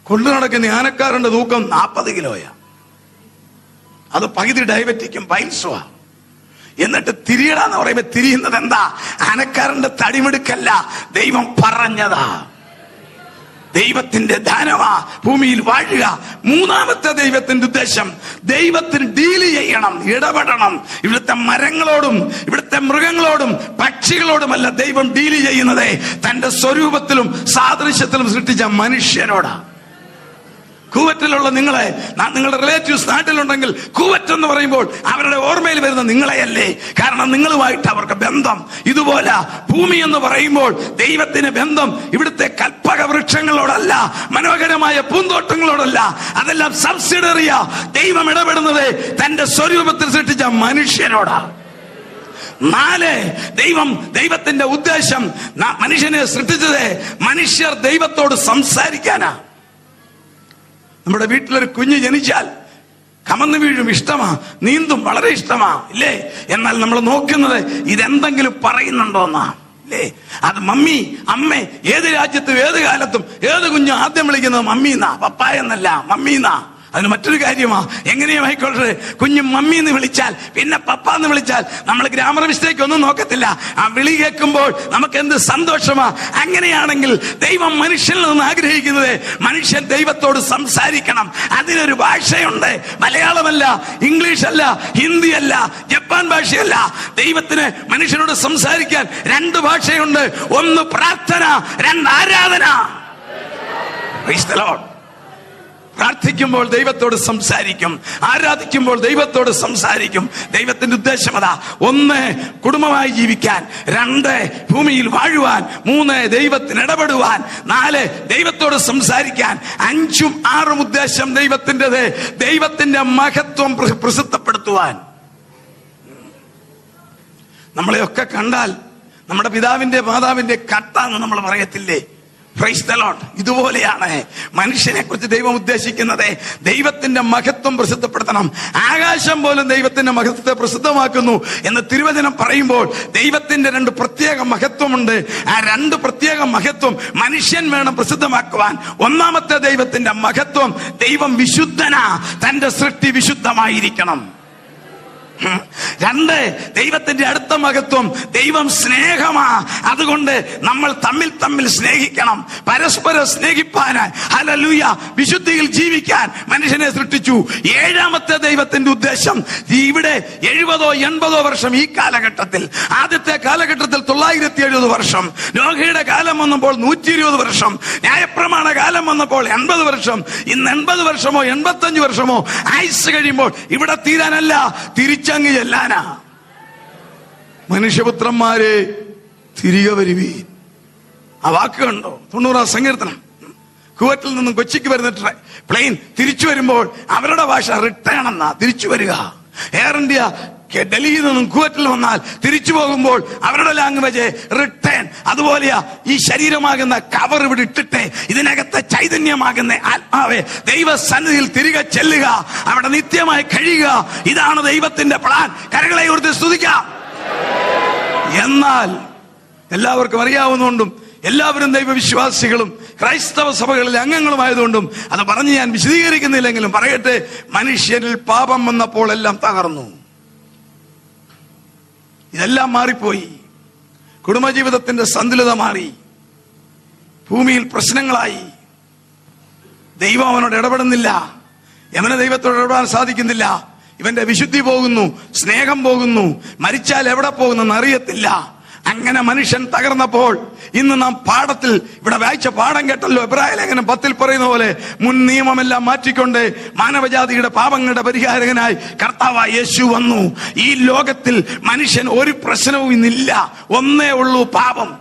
കൊണ്ടു നടക്കുന്ന ആനക്കാരന്റെ തൂക്കം 40 കിലോയാ. അത് പകുതി ഡയബറ്റിക്കും പൈൽസുവാ. എന്നിട്ട് തിരിയടാന്ന് പറയുമ്പോ തിരിയുന്നത് എന്താ? അനക്കാരന്റെ തടിമെടുക്കല്ല, ദൈവം പറഞ്ഞതാ. ദൈവത്തിന്റെ ദാനമാ ഭൂമിയിൽ വാഴുക. മൂന്നാമത്തെ ദൈവത്തിന്റെ ഉദ്ദേശം, ദൈവത്തിന് ഡീൽ ചെയ്യണം, ഇടപെടണം. ഇവിടുത്തെ മരങ്ങളോടും ഇവിടുത്തെ മൃഗങ്ങളോടും പക്ഷികളോടുമല്ല ദൈവം ഡീൽ ചെയ്യുന്നത്, തന്റെ സ്വരൂപത്തിലും സാദൃശ്യത്തിലും സൃഷ്ടിച്ച മനുഷ്യരോടാ. കൂവറ്റിലുള്ള നിങ്ങളുടെ റിലേറ്റീവ്സ് നാട്ടിലുണ്ടെങ്കിൽ കൂവറ്റ് എന്ന് പറയുമ്പോൾ അവരുടെ ഓർമ്മയിൽ വരുന്ന നിങ്ങളെയല്ലേ? കാരണം നിങ്ങളുമായിട്ട് അവർക്ക് ബന്ധം. ഇതുപോലെ ഭൂമി എന്ന് പറയുമ്പോൾ ദൈവത്തിന് ബന്ധം ഇവിടുത്തെ കൽപ്പക വൃക്ഷങ്ങളോടല്ല, മനോഹരമായ പൂന്തോട്ടങ്ങളോടല്ല. അതെല്ലാം സബ്സിഡറിയാ. ദൈവം ഇടപെടുന്നത് തന്റെ സ്വരൂപത്തിൽ സൃഷ്ടിച്ച മനുഷ്യരോടാ. 4, ദൈവത്തിന്റെ ഉദ്ദേശം, മനുഷ്യനെ സൃഷ്ടിച്ചത് മനുഷ്യർ ദൈവത്തോട് സംസാരിക്കാനാ. നമ്മുടെ വീട്ടിലൊരു കുഞ്ഞ് ജനിച്ചാൽ കമന്ന് വീഴും, ഇഷ്ടമാ, നീന്തും, വളരെ ഇഷ്ടമാ, ഇല്ലേ? എന്നാൽ നമ്മൾ നോക്കുന്നത് ഇതെന്തെങ്കിലും പറയുന്നുണ്ടോന്നാ, ഇല്ലേ? അത് മമ്മി, അമ്മ. ഏത് രാജ്യത്തും ഏത് കാലത്തും ഏത് കുഞ്ഞും ആദ്യം വിളിക്കുന്നത് മമ്മീന്നാ, പപ്പായ എന്നല്ല, മമ്മീന്നാ. അതിന് മറ്റൊരു കാര്യമാ, എങ്ങനെയും ആയിക്കോട്ടെ, കുഞ്ഞ് മമ്മി എന്ന് വിളിച്ചാൽ, പിന്നെ പപ്പ എന്ന് വിളിച്ചാൽ നമ്മൾ ഗ്രാമർ മിസ്റ്റേക്ക് ഒന്നും നോക്കത്തില്ല. ആ വിളി കേൾക്കുമ്പോൾ നമുക്ക് എന്ത് സന്തോഷമാ. അങ്ങനെയാണെങ്കിൽ ദൈവം മനുഷ്യനിൽ നിന്ന് ആഗ്രഹിക്കുന്നത് മനുഷ്യൻ ദൈവത്തോട് സംസാരിക്കണം. അതിനൊരു ഭാഷയുണ്ട്. മലയാളമല്ല, ഇംഗ്ലീഷ് അല്ല, ഹിന്ദി അല്ല, ജപ്പാൻ ഭാഷയല്ല. ദൈവത്തിന് മനുഷ്യനോട് സംസാരിക്കാൻ 2 ഭാഷയുണ്ട്. 1 പ്രാർത്ഥന, 2 ആരാധന. Price the Lord. പ്രാർത്ഥിക്കുമ്പോൾ ദൈവത്തോട് സംസാരിക്കും, ആരാധിക്കുമ്പോൾ ദൈവത്തോട് സംസാരിക്കും. ദൈവത്തിന്റെ ഉദ്ദേശം അതാ. 1 കുടുംബമായി ജീവിക്കാൻ, 2 ഭൂമിയിൽ വാഴുവാൻ, 3 ദൈവത്തിന് ഇടപെടുവാൻ, 4 ദൈവത്തോട് സംസാരിക്കാൻ, 5ഉം 6ഉം ഉദ്ദേശം ദൈവത്തിൻ്റെത്, ദൈവത്തിന്റെ മഹത്വം പ്രസിദ്ധപ്പെടുത്തുവാൻ. നമ്മളെയൊക്കെ കണ്ടാൽ നമ്മുടെ പിതാവിന്റെ മാതാവിന്റെ കട്ടാന്ന് നമ്മൾ പറയത്തില്ലേ? Price the Lord. ഇതുപോലെയാണ് മനുഷ്യനെ കുറിച്ച് ദൈവം ഉദ്ദേശിക്കുന്നത്. ദൈവത്തിന്റെ മഹത്വം പ്രസിദ്ധപ്പെടുത്തണം. ആകാശം പോലും ദൈവത്തിന്റെ മഹത്വത്തെ പ്രസിദ്ധമാക്കുന്നു എന്ന് തിരുവചനം പറയുമ്പോൾ ദൈവത്തിന്റെ 2 പ്രത്യേക മഹത്വമുണ്ട്. ആ 2 പ്രത്യേക മഹത്വം മനുഷ്യൻ വേണം പ്രസിദ്ധമാക്കുവാൻ. ഒന്നാമത്തെ ദൈവത്തിന്റെ മഹത്വം, ദൈവം വിശുദ്ധനാ, തന്റെ സൃഷ്ടി വിശുദ്ധമായിരിക്കണം. 2 ദൈവത്തിന്റെ അടുത്ത മഹത്വം, ദൈവം സ്നേഹമാ. അതുകൊണ്ട് നമ്മൾ തമ്മിൽ സ്നേഹിക്കണം, പരസ്പരം സ്നേഹിപ്പാന്, ഹല്ലേലൂയ, വിശുദ്ധിയിൽ ജീവിക്കാൻ മനുഷ്യനെ സൃഷ്ടിച്ചു. 7ാമത്തെ ദൈവത്തിന്റെ ഉദ്ദേശം, ഇവിടെ 70 80 വർഷം ഈ കാലഘട്ടത്തിൽ, ആദ്യത്തെ കാലഘട്ടത്തിൽ 970 വർഷം, നോഹയുടെ കാലം വന്നപ്പോൾ 120 വർഷം, ന്യായപ്രമാണ കാലം വന്നപ്പോൾ 80 വർഷം, ഇന്ന് 80 വർഷമോ 85 വർഷമോ ആയുസ് കഴിയുമ്പോൾ ഇവിടെ തീരാനല്ല, തിരിച്ചങ്ങ് ചെല്ലാനാ. മനുഷ്യപുത്രന്മാരെ തിരികെ വരുവീൻ. ആ വാക്ക് കണ്ടോ? 90ാം സങ്കീർത്തനം. കുവറ്റിൽ നിന്നും കൊച്ചിക്ക് വരുന്ന പ്ലെയിൻ തിരിച്ചു വരുമ്പോൾ അവരുടെ ഭാഷ റിട്ടേൺ എന്നാ, തിരിച്ചു വരിക. എയർ ഇന്ത്യ ഡൽഹിയിൽ നിന്നും കുവറ്റിൽ വന്നാൽ തിരിച്ചു പോകുമ്പോൾ അവരുടെ ലാംഗ്വേജ് റിട്ടേൺ. അതുപോലെയാ ഈ ശരീരമാകുന്ന കവർ ഇവിടെ ഇട്ടിട്ട് ഇതിനകത്തെ ചൈതന്യമാകുന്ന ആത്മാവെ ദൈവസന്നിധിയിൽ തിരികെ ചെല്ലുക, അവിടെ നിത്യമായി കഴിയുക. ഇതാണ് ദൈവത്തിന്റെ പ്ലാൻ. കരങ്ങളെ ഉയർത്തി സ്തുതിക്കാം. എന്നാൽ എല്ലാവർക്കും അറിയാവുന്നതുകൊണ്ടും എല്ലാവരും ദൈവവിശ്വാസികളും ക്രൈസ്തവ സഭകളിലെ അംഗങ്ങളുമായതുകൊണ്ടും അത് പറഞ്ഞ് ഞാൻ വിശദീകരിക്കുന്നില്ലെങ്കിലും പറയട്ടെ, മനുഷ്യരിൽ പാപം വന്നപ്പോൾ എല്ലാം തകർന്നു. ഇതെല്ലാം മാറിപ്പോയി. കുടുംബജീവിതത്തിന്റെ സന്തുലിത മാറി, ഭൂമിയിൽ പ്രശ്നങ്ങളായി. ദൈവം അവനോട് ഇടപെടുന്നില്ല, യവന് ദൈവത്തോട് ഇടപെടാൻ സാധിക്കുന്നില്ല. ഇവന്റെ വിശുദ്ധി പോകുന്നു, സ്നേഹം പോകുന്നു, മരിച്ചാൽ എവിടെ പോകുന്നെന്ന് അറിയത്തില്ല. അങ്ങനെ മനുഷ്യൻ തകർന്നപ്പോൾ ഇന്ന് നാം പാഠത്തിൽ ഇവിടെ വായിച്ച പാഠം കേട്ടല്ലോ. എബ്രായ ലേഖനം 10 പറയുന്ന പോലെ മുൻ നിയമമെല്ലാം മാറ്റിക്കൊണ്ട് മാനവജാതിയുടെ പാപങ്ങളുടെ പരിഹാരകനായി കർത്താവായ യേശു വന്നു. ഈ ലോകത്തിൽ മനുഷ്യൻ ഒരു പ്രശ്നവും ഇന്നില്ല, ഒന്നേ ഉള്ളൂ, പാപം.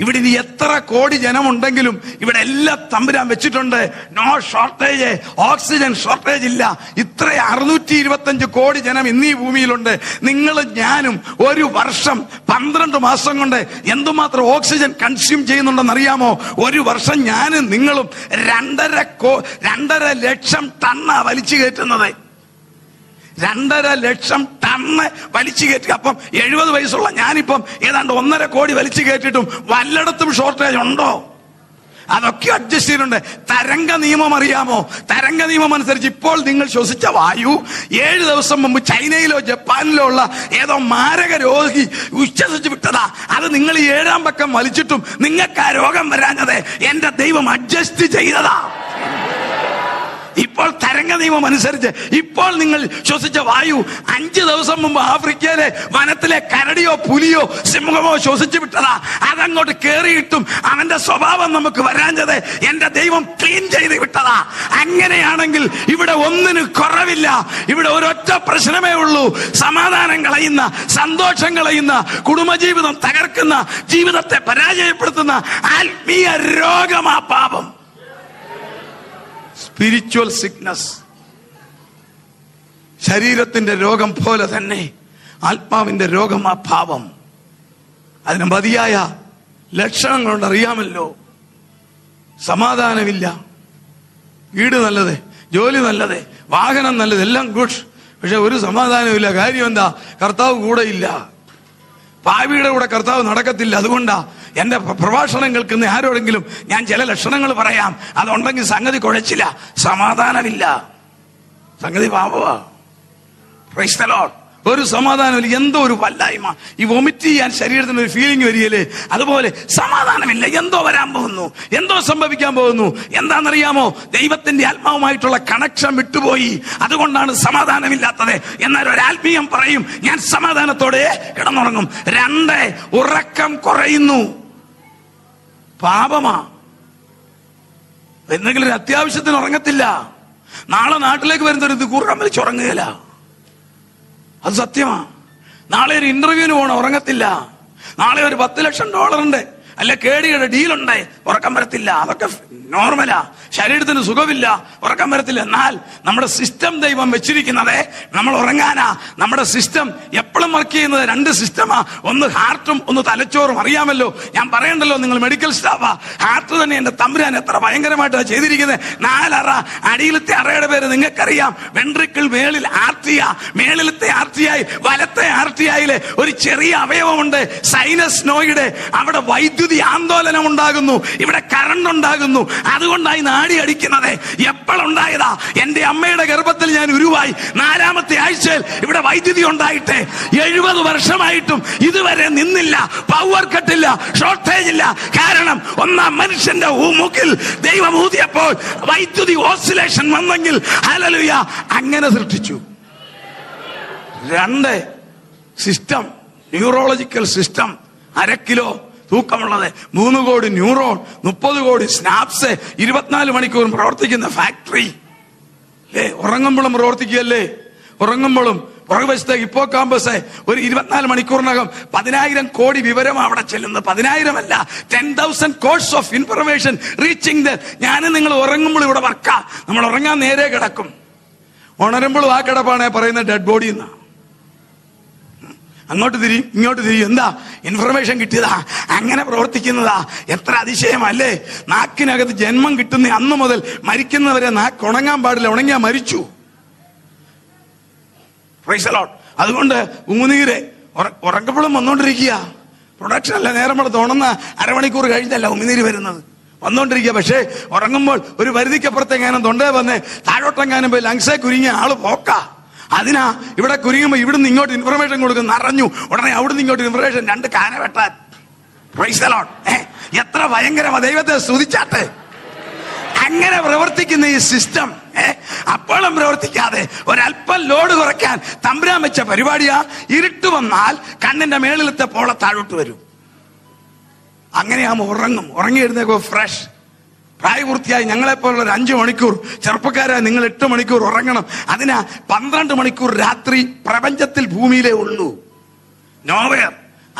ഇവിടെ ഇനി എത്ര കോടി ജനമുണ്ടെങ്കിലും ഇവിടെ എല്ലാം തമ്പുരാൻ വെച്ചിട്ടുണ്ട്. നോ ഷോർട്ടേജ്, ഓക്സിജൻ ഷോർട്ടേജ് ഇല്ല. ഇത്ര 625 കോടി ജനം ഇന്നീ ഭൂമിയിലുണ്ട്. നിങ്ങൾ ഞാനും ഒരു വർഷം 12 മാസം കൊണ്ട് എന്തുമാത്രം ഓക്സിജൻ കൺസ്യൂം ചെയ്യുന്നുണ്ടെന്ന് അറിയാമോ? ഒരു വർഷം ഞാനും നിങ്ങളും 2.5 ലക്ഷം ടണ്ണാ വലിച്ചു കയറ്റുന്നത്. 2.5 ലക്ഷം ടണ്ണ് വലിച്ചു കയറ്റുക. അപ്പം 70 വയസ്സുള്ള ഞാനിപ്പം ഏതാണ്ട് 1.5 കോടി വലിച്ചു കയറ്റിയിട്ടും വല്ലയിടത്തും ഷോർട്ടേജ് ഉണ്ടോ? അതൊക്കെ അഡ്ജസ്റ്റ് ചെയ്തിട്ടുണ്ട്. തരംഗ നിയമം അറിയാമോ? തരംഗ നിയമം അനുസരിച്ച് ഇപ്പോൾ നിങ്ങൾ ശ്വസിച്ച വായു 7 ദിവസം മുമ്പ് ചൈനയിലോ ജപ്പാനിലോ ഉള്ള ഏതോ മാരക രോഗി ഉച്ഛസിച്ച് വിട്ടതാ. അത് നിങ്ങൾ 7-ാം പക്കം വലിച്ചിട്ടും നിങ്ങൾക്ക് ആ രോഗം വരാഞ്ഞത് എന്റെ ദൈവം അഡ്ജസ്റ്റ് ചെയ്തതാ. ഇപ്പോൾ തരംഗ നിയമം അനുസരിച്ച് ഇപ്പോൾ നിങ്ങൾ ശ്വസിച്ച വായു 5 ദിവസം മുമ്പ് ആഫ്രിക്കയിലെ വനത്തിലെ കരടിയോ പുലിയോ സിംഹമോ ശ്വസിച്ചു വിട്ടതാ. അതങ്ങോട്ട് കേറിയിട്ടും അവന്റെ സ്വഭാവം നമുക്ക് വരാഞ്ഞത് എന്റെ ദൈവം ക്ലീൻ ചെയ്ത് വിട്ടതാ. അങ്ങനെയാണെങ്കിൽ ഇവിടെ ഒന്നിനും കുറവില്ല. ഇവിടെ ഒരൊറ്റ പ്രശ്നമേ ഉള്ളൂ. സമാധാനം കളയുന്ന, സന്തോഷം കളയുന്ന, കുടുംബജീവിതം തകർക്കുന്ന, ജീവിതത്തെ പരാജയപ്പെടുത്തുന്ന ആത്മീയ രോഗമാ പാപം. Spiritual sickness. ശരീരത്തിന്റെ രോഗം പോലെ തന്നെ ആത്മാവിന്റെ രോഗമാ പാപം. അതിന് മതിയായ ലക്ഷണങ്ങളുണ്ട്, അറിയാമല്ലോ. സമാധാനമില്ല, വീട് നല്ലത്, ജോലി നല്ലത്, വാഹനം നല്ലത്, എല്ലാം ഗുഡ്. പക്ഷെ ഒരു സമാധാനമില്ല. കാര്യം എന്താ? കർത്താവ് കൂടെ ഇല്ല. പാവിയുടെ കൂടെ കർത്താവ് നടക്കത്തില്ല. അതുകൊണ്ടാ എന്റെ പ്രഭാഷണം കേൾക്കുന്ന ആരോടെങ്കിലും ഞാൻ ചില ലക്ഷണങ്ങൾ പറയാം. അതുണ്ടെങ്കിൽ സംഗതി കുഴച്ചില്ല, സമാധാനമില്ല, സംഗതി പാപമാ. Price the Lord. ഒരു സമാധാനമില്ല, എന്തോ ഒരു വല്ലായ്മ. ഈ വൊമിറ്റ് ചെയ്യാൻ ശരീരത്തിന് ഒരു ഫീലിംഗ് വരികയില്ലേ, അതുപോലെ സമാധാനമില്ല. എന്തോ വരാൻ പോകുന്നു, എന്തോ സംഭവിക്കാൻ പോകുന്നു. എന്താണെന്നറിയാമോ? ദൈവത്തിന്റെ ആത്മാവുമായിട്ടുള്ള കണക്ഷൻ വിട്ടുപോയി. അതുകൊണ്ടാണ് സമാധാനമില്ലാത്തത്. എന്നാൽ ഒരാത്മീയം പറയും, ഞാൻ സമാധാനത്തോടെ കിടന്നുറങ്ങും. 2, ഉറക്കം കുറയുന്നു. പാപമാ. എന്തെങ്കിലും ഒരു അത്യാവശ്യത്തിന് ഉറങ്ങത്തില്ല. നാളെ നാട്ടിലേക്ക് വരുന്നൊരു കൂർക്കം വലിച്ചുറങ്ങുകയില്ല. അത് സത്യമാ. നാളെ ഒരു ഇന്റർവ്യൂവിന് പോകണം, ഉറങ്ങത്തില്ല. നാളെ ഒരു $10 ലക്ഷം ഉണ്ട്, അല്ല കേടിയുടെ ഡീലുണ്ട്, ഉറക്കം വരത്തില്ല. അതൊക്കെ നോർമലാ. ശരീരത്തിന് സുഖമില്ല, ഉറക്കം വരത്തില്ല. എന്നാൽ നമ്മുടെ സിസ്റ്റം ദൈവം വെച്ചിരിക്കുന്നത് നമ്മൾ ഉറങ്ങാനാ. നമ്മുടെ സിസ്റ്റം എപ്പോഴും വർക്ക് ചെയ്യുന്നത് 2 സിസ്റ്റമാ. ഒന്ന് ഹാർട്ടും ഒന്ന് തലച്ചോറും. അറിയാമല്ലോ, ഞാൻ പറയണ്ടല്ലോ, നിങ്ങൾ മെഡിക്കൽ സ്റ്റാഫാ. ഹാർട്ട് തന്നെ എന്റെ തമ്പുരാൻ എത്ര ഭയങ്കരമായിട്ടാണ് ചെയ്തിരിക്കുന്നത്. 4 അറ. അടിയിലത്തെ അറയുടെ പേര് നിങ്ങൾക്കറിയാം, വെൻട്രിക്കിൾ. മേളിൽ ആർട്ടിയ. മേളിലത്തെ ആർട്ടിയായി, വലത്തെ ആർട്ടിയായിലെ ഒരു ചെറിയ അവയവമുണ്ട്, സൈനസ് നോയിഡ്. അവിടെ വൈദ്യുതി ആന്തോലനം ഉണ്ടാകുന്നു, ഇവിടെ കറണ്ട് ഉണ്ടാകുന്നു. അതുകൊണ്ടായി നാടി അടിക്കുന്നത്. എപ്പോഴുണ്ടായതാ? എന്റെ അമ്മയുടെ ഗർഭത്തിൽ ഞാൻ ഉരുവായി 4ാമത്തെ ആഴ്ചയിൽ ഇവിടെ വൈദ്യുതി ഉണ്ടായിട്ട് 70 വർഷമായിട്ടും ഇതുവരെ നിന്നില്ല. പവർ കട്ടില്ല, ഷോർട്ടേജ് ഇല്ല. കാരണം ഒന്നാം മനുഷ്യന്റെ മൂക്കിൽ ദൈവം ഊതിയപ്പോൾ വൈദ്യുതി ഓസിലേഷൻ വന്നെങ്കിൽ ഹല്ലേലൂയ, അങ്ങനെ സൃഷ്ടിച്ചു. 2 സിസ്റ്റം, ന്യൂറോളജിക്കൽ സിസ്റ്റം. 1/2 കിലോ തൂക്കമുള്ളത്, 3 കോടി ന്യൂറോൺ, 30 കോടി സ്നാപ്സ്, 24 മണിക്കൂറും പ്രവർത്തിക്കുന്ന ഫാക്ടറി അല്ലേ? ഉറങ്ങുമ്പോഴും പ്രവർത്തിക്കുകയല്ലേ? ഉറങ്ങുമ്പോഴും പുറകുവശത്തെ ഹിപ്പോകാമ്പസ് ഒരു 24 മണിക്കൂറിനകം 10,000 കോടി വിവരം അവിടെ ചെല്ലുന്നു. 10,000 അല്ല, 10,000 course of information reaching the. ഞാനും നിങ്ങൾ ഉറങ്ങുമ്പോൾ ഇവിടെ വർക്കാ. നമ്മൾ ഉറങ്ങാൻ നേരെ കിടക്കും, ഉണരുമ്പോഴും ആ കിടപ്പാണ് പറയുന്ന ഡെഡ് ബോഡി എന്നാ. അങ്ങോട്ട് തിരിയും, ഇങ്ങോട്ട് തിരിയും. എന്താ? ഇൻഫർമേഷൻ കിട്ടിയതാ, അങ്ങനെ പ്രവർത്തിക്കുന്നതാ. എത്ര അതിശയമല്ലേ? നാക്കിനകത്ത് ജന്മം കിട്ടുന്ന അന്ന് മുതൽ മരിക്കുന്നവരെ നാക്ക് ഉണങ്ങാൻ പാടില്ല, ഉണങ്ങിയാ മരിച്ചു. Price the Lord. അതുകൊണ്ട് ഉമിനീര് ഉറക്കപ്പോഴും വന്നോണ്ടിരിക്കുക. പ്രൊഡക്ഷൻ അല്ല, നേരം വെളുത്ത് ഉണർന്ന അരമണിക്കൂർ കഴിഞ്ഞല്ല ഉമിനീര് വരുന്നത്, വന്നോണ്ടിരിക്കുക. പക്ഷേ ഉറങ്ങുമ്പോൾ ഒരു പരിധിക്കപ്പുറത്തെങ്ങാനും തൊണ്ടേ വന്ന് താഴോട്ടെങ്ങാനും പോയി ലങ്സേ കുരുങ്ങിയ ആള് പോക്കാ. അതിനാ ഇവിടെ കുരുങ്ങുമ്പോ ഇവിടുന്ന് ഇങ്ങോട്ട് ഇൻഫർമേഷൻ കൊടുക്കും, നിറഞ്ഞു. ഉടനെ അവിടുന്ന് ഇങ്ങോട്ട് ഇൻഫർമേഷൻ, 2 കാന വെട്ടാൻ. Price the Lord. എത്ര ഭയങ്കരമാ! ദൈവത്തെ സ്തുതിച്ചാട്ടെ. അങ്ങനെ പ്രവർത്തിക്കുന്ന ഈ സിസ്റ്റം അപ്പോഴും പ്രവർത്തിക്കാതെ ഒരല്പം ലോഡ് കുറയ്ക്കാൻ തമ്പുരാൻ വെച്ച പരിപാടിയാ. ഇരുട്ട് വന്നാൽ കണ്ണിന്റെ മേളിലത്തെ പോള താഴോട്ട് വരും. അങ്ങനെയാകുമ്പോ ഉറങ്ങും. ഉറങ്ങി എഴുന്നേക്കോ ഫ്രഷ്. പ്രായപൂർത്തിയായി ഞങ്ങളെപ്പോലുള്ള ഒരു 5 മണിക്കൂർ, ചെറുപ്പക്കാരായ നിങ്ങൾ 8 മണിക്കൂർ ഉറങ്ങണം. അതിനാ 12 മണിക്കൂർ രാത്രി പ്രപഞ്ചത്തിൽ ഭൂമിയിലേ ഉള്ളൂ. നോവേർ,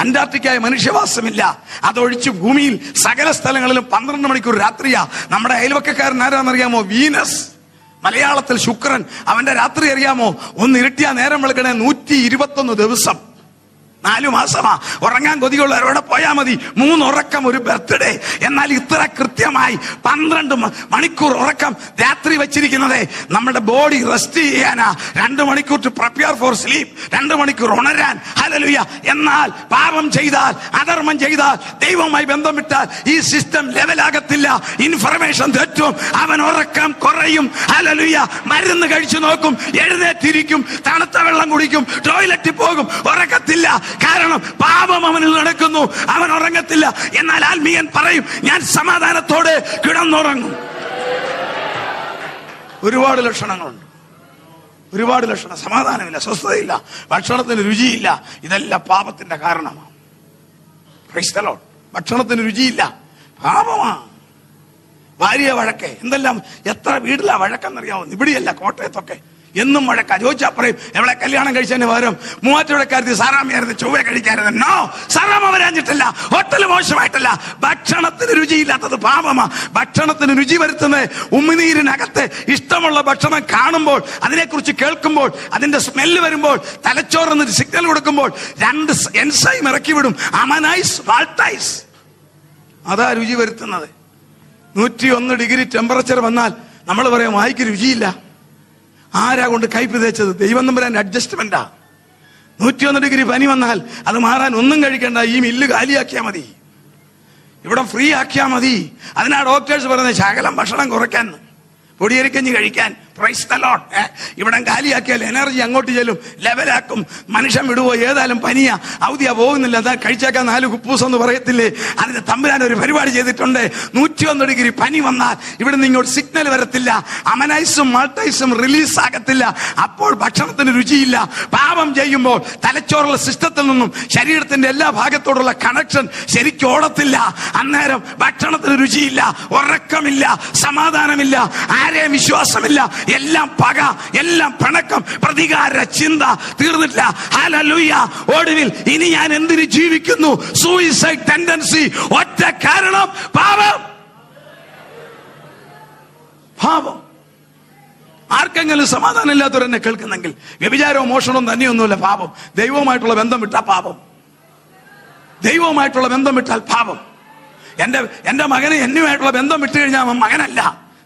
അന്റാർട്ടിക്കായ മനുഷ്യവാസമില്ല. അതൊഴിച്ച് ഭൂമിയിൽ സകല സ്ഥലങ്ങളിലും 12 മണിക്കൂർ രാത്രിയാ. നമ്മുടെ അയൽവക്കക്കാരൻ ആരാന്നറിയാമോ? വീനസ്. മലയാളത്തിൽ ശുക്രൻ. അവന്റെ രാത്രി അറിയാമോ? ഒന്ന് ഇരുട്ടിയാ നേരം വെളുക്കണേ 121 ദിവസം. 4 മാസമാ. ഉറങ്ങാൻ കൊതിയുള്ളവർ എവിടെ പോയാൽ മതി. 3 ഉറക്കം ഒരു ബർത്ത്ഡേ. എന്നാൽ ഇത്ര കൃത്യമായി 12 മണിക്കൂർ ഉറക്കം രാത്രി വെച്ചിരിക്കുന്നത് നമ്മുടെ ബോഡി റെസ്റ്റ് ചെയ്യാനാ. 2 മണിക്കൂർ ടു പ്രിപ്പയർ ഫോർ സ്ലീപ്പ്, 2 മണിക്കൂർ ഉണരാൻ. ഹല്ലേലൂയ. എന്നാൽ പാപം ചെയ്താൽ, അധർമ്മം ചെയ്താൽ, ദൈവവുമായി ബന്ധം വിട്ടാൽ ഈ സിസ്റ്റം ലെവലാകത്തില്ല. ഇൻഫർമേഷൻ തെറ്റും, അവൻ ഉറക്കം കുറയും. ഹല്ലേലൂയ. മരുന്ന് കഴിച്ചു നോക്കും, എഴുന്നേറ്റിരിക്കും, തണുത്ത വെള്ളം കുടിക്കും, ടോയ്ലറ്റിൽ പോകും, ഉറക്കത്തില്ല. കാരണം പാപം അവനിൽ നടക്കുന്നു, അവൻ ഉറങ്ങത്തില്ല. എന്നാൽ ആത്മീയൻ പറയും, ഞാൻ സമാധാനത്തോടെ കിടന്നുറങ്ങും. ഒരുപാട് ലക്ഷണങ്ങളുണ്ട്, ഒരുപാട് ലക്ഷണം. സമാധാനമില്ല, സ്വസ്ഥതയില്ല, ഭക്ഷണത്തിന് രുചിയില്ല. ഇതെല്ലാം പാപത്തിന്റെ കാരണമാണ്. Price the Lord. ഭക്ഷണത്തിന് രുചിയില്ല, പാപമാണ്. ഭാര്യ വഴക്ക്, എന്തെല്ലാം, എത്ര വീട്ടിലാ വഴക്കെന്നറിയാവുന്നു. ഇവിടെയല്ല, കോട്ടയത്തൊക്കെ എന്നും വഴക്ക. ചോദിച്ചാൽ പറയും, എവിടെ കല്യാണം കഴിച്ചതിന് പകരം മൂവാറ്റുപുഴക്കാരത്തി സാറാമ്മയായിരുന്നു, ചൊവ്വ കഴിക്കായിരുന്നു. നോ, സാറാമ്മ വരാഞ്ഞിട്ടില്ല, ഹോട്ടൽ മോശമായിട്ടല്ല. ഭക്ഷണത്തിന് രുചിയില്ലാത്തത് പാപമാ. ഭക്ഷണത്തിന് രുചി വരുത്തുന്നത് ഉമിനീരിനകത്ത് ഇഷ്ടമുള്ള ഭക്ഷണം കാണുമ്പോൾ, അതിനെക്കുറിച്ച് കേൾക്കുമ്പോൾ, അതിന്റെ സ്മെല്ല് വരുമ്പോൾ, തലച്ചോറിന് സിഗ്നൽ കൊടുക്കുമ്പോൾ 2 എൻസൈം ഇറക്കി വിടും, അമനൈസ്, വാൾട്ടൈസ്. അതാ രുചി വരുത്തുന്നത്. 101 ഡിഗ്രി ടെമ്പറേച്ചർ വന്നാൽ നമ്മൾ പറയാം വായിക്ക് രുചിയില്ല. ആരാ കൊണ്ട് കയ്പ് തേച്ചത്? ദൈവം തമ്പുരാൻ അഡ്ജസ്റ്റ്മെന്റാ. 101 ഡിഗ്രി പനി വന്നാൽ അത് മാറാൻ ഒന്നും കഴിക്കണ്ട, ഈ മില്ല് കാലിയാക്കിയാൽ മതി, ഇവിടെ ഫ്രീ ആക്കിയാൽ മതി. അതിനാ ഡോക്ടേഴ്സ് പറയുന്നത് ശകലം ഭക്ഷണം കുറയ്ക്കാൻ, പൊടിയരിക്കഞ്ഞ് കഴിക്കാൻ. Price the Lord. ഇവിടം കാലിയാക്കിയാൽ എനർജി അങ്ങോട്ട് ചെല്ലും, ലെവലാക്കും. മനുഷ്യൻ വിടുവോ? ഏതായാലും പനിയാ, ഔദിയാ, പോകുന്നില്ല, അതാ കഴിച്ചേക്കാൻ 4 കുപ്പൂസ് എന്ന് പറയത്തില്ലേ? അതിന് തമ്പുരാൻ ഒരു പരിപാടി ചെയ്തിട്ടുണ്ട്. 101 ഡിഗ്രി പനി വന്നാൽ ഇവിടുന്ന് ഇങ്ങോട്ട് സിഗ്നൽ വരത്തില്ല, അമനൈസും മൾട്ടൈസും റിലീസ് ആകത്തില്ല. അപ്പോൾ ഭക്ഷണത്തിന് രുചിയില്ല. പാപം ചെയ്യുമ്പോൾ തലച്ചോറുള്ള സിസ്റ്റത്തിൽ നിന്നും ശരീരത്തിന്റെ എല്ലാ ഭാഗത്തോടുള്ള കണക്ഷൻ ശരിക്കും ഓടത്തില്ല. അന്നേരം ഭക്ഷണത്തിന് രുചിയില്ല, ഉറക്കമില്ല, സമാധാനമില്ല, ആരെയും വിശ്വാസമില്ല, എല്ലാം പക, എല്ലാം പിണക്കം, പ്രതികാര ചിന്ത തീർന്നിട്ടില്ല. ഹല്ലേലൂയ. ഒടുവിൽ ഇനി ഞാൻ എന്തിന് ജീവിക്കുന്നു? Suicide tendency. ഒറ്റ കാരണം പാപം. പാപം. ആർക്കെങ്കിലും സമാധാനം ഇല്ലാത്തവരെന്നെ കേൾക്കുന്നെങ്കിൽ, വ്യഭിചാരവും മോഷണവും തന്നെയൊന്നുമില്ല പാപം. ദൈവവുമായിട്ടുള്ള ബന്ധം വിട്ടാൽ പാപം. ദൈവവുമായിട്ടുള്ള ബന്ധം വിട്ടാൽ പാപം. എന്റെ മകന് എന്നുമായിട്ടുള്ള ബന്ധം വിട്ടു കഴിഞ്ഞാൽ അവൻ മകനല്ല,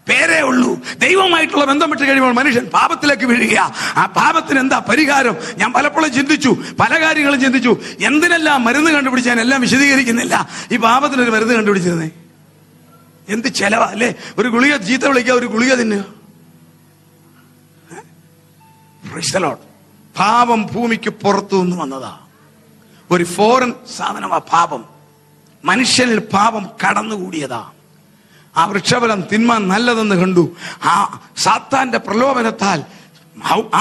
പേരേ ഉള്ളൂ. ദൈവമായിട്ടുള്ള ബന്ധം വിട്ട് കഴിയുമ്പോൾ മനുഷ്യൻ പാപത്തിലേക്ക് വീഴുക. ആ പാപത്തിന് എന്താ പരിഹാരം? ഞാൻ പലപ്പോഴും ചിന്തിച്ചു, പല കാര്യങ്ങളും ചിന്തിച്ചു. എന്തിനെല്ലാം മരുന്ന് കണ്ടുപിടിച്ച് ഞാൻ എല്ലാം വിശദീകരിക്കുന്നില്ല. ഈ പാപത്തിനൊരു മരുന്ന് കണ്ടുപിടിച്ചിരുന്നേ, എന്ത് ചെലവാ അല്ലേ? ഒരു ഗുളിക ചീത്ത വിളിക്കുക, ഒരു ഗുളിക തിന്നുക. Price the Lord. പാപം ഭൂമിക്ക് പുറത്തു നിന്ന് വന്നതാ, ഒരു ഫോറിൻ സാധനമാ പാപം. മനുഷ്യനിൽ പാപം കടന്നുകൂടിയതാ. ആ വൃക്ഷഫലം തിന്മാൻ നല്ലതെന്ന് കണ്ടു. ആ സാത്താന്റെ പ്രലോഭനത്താൽ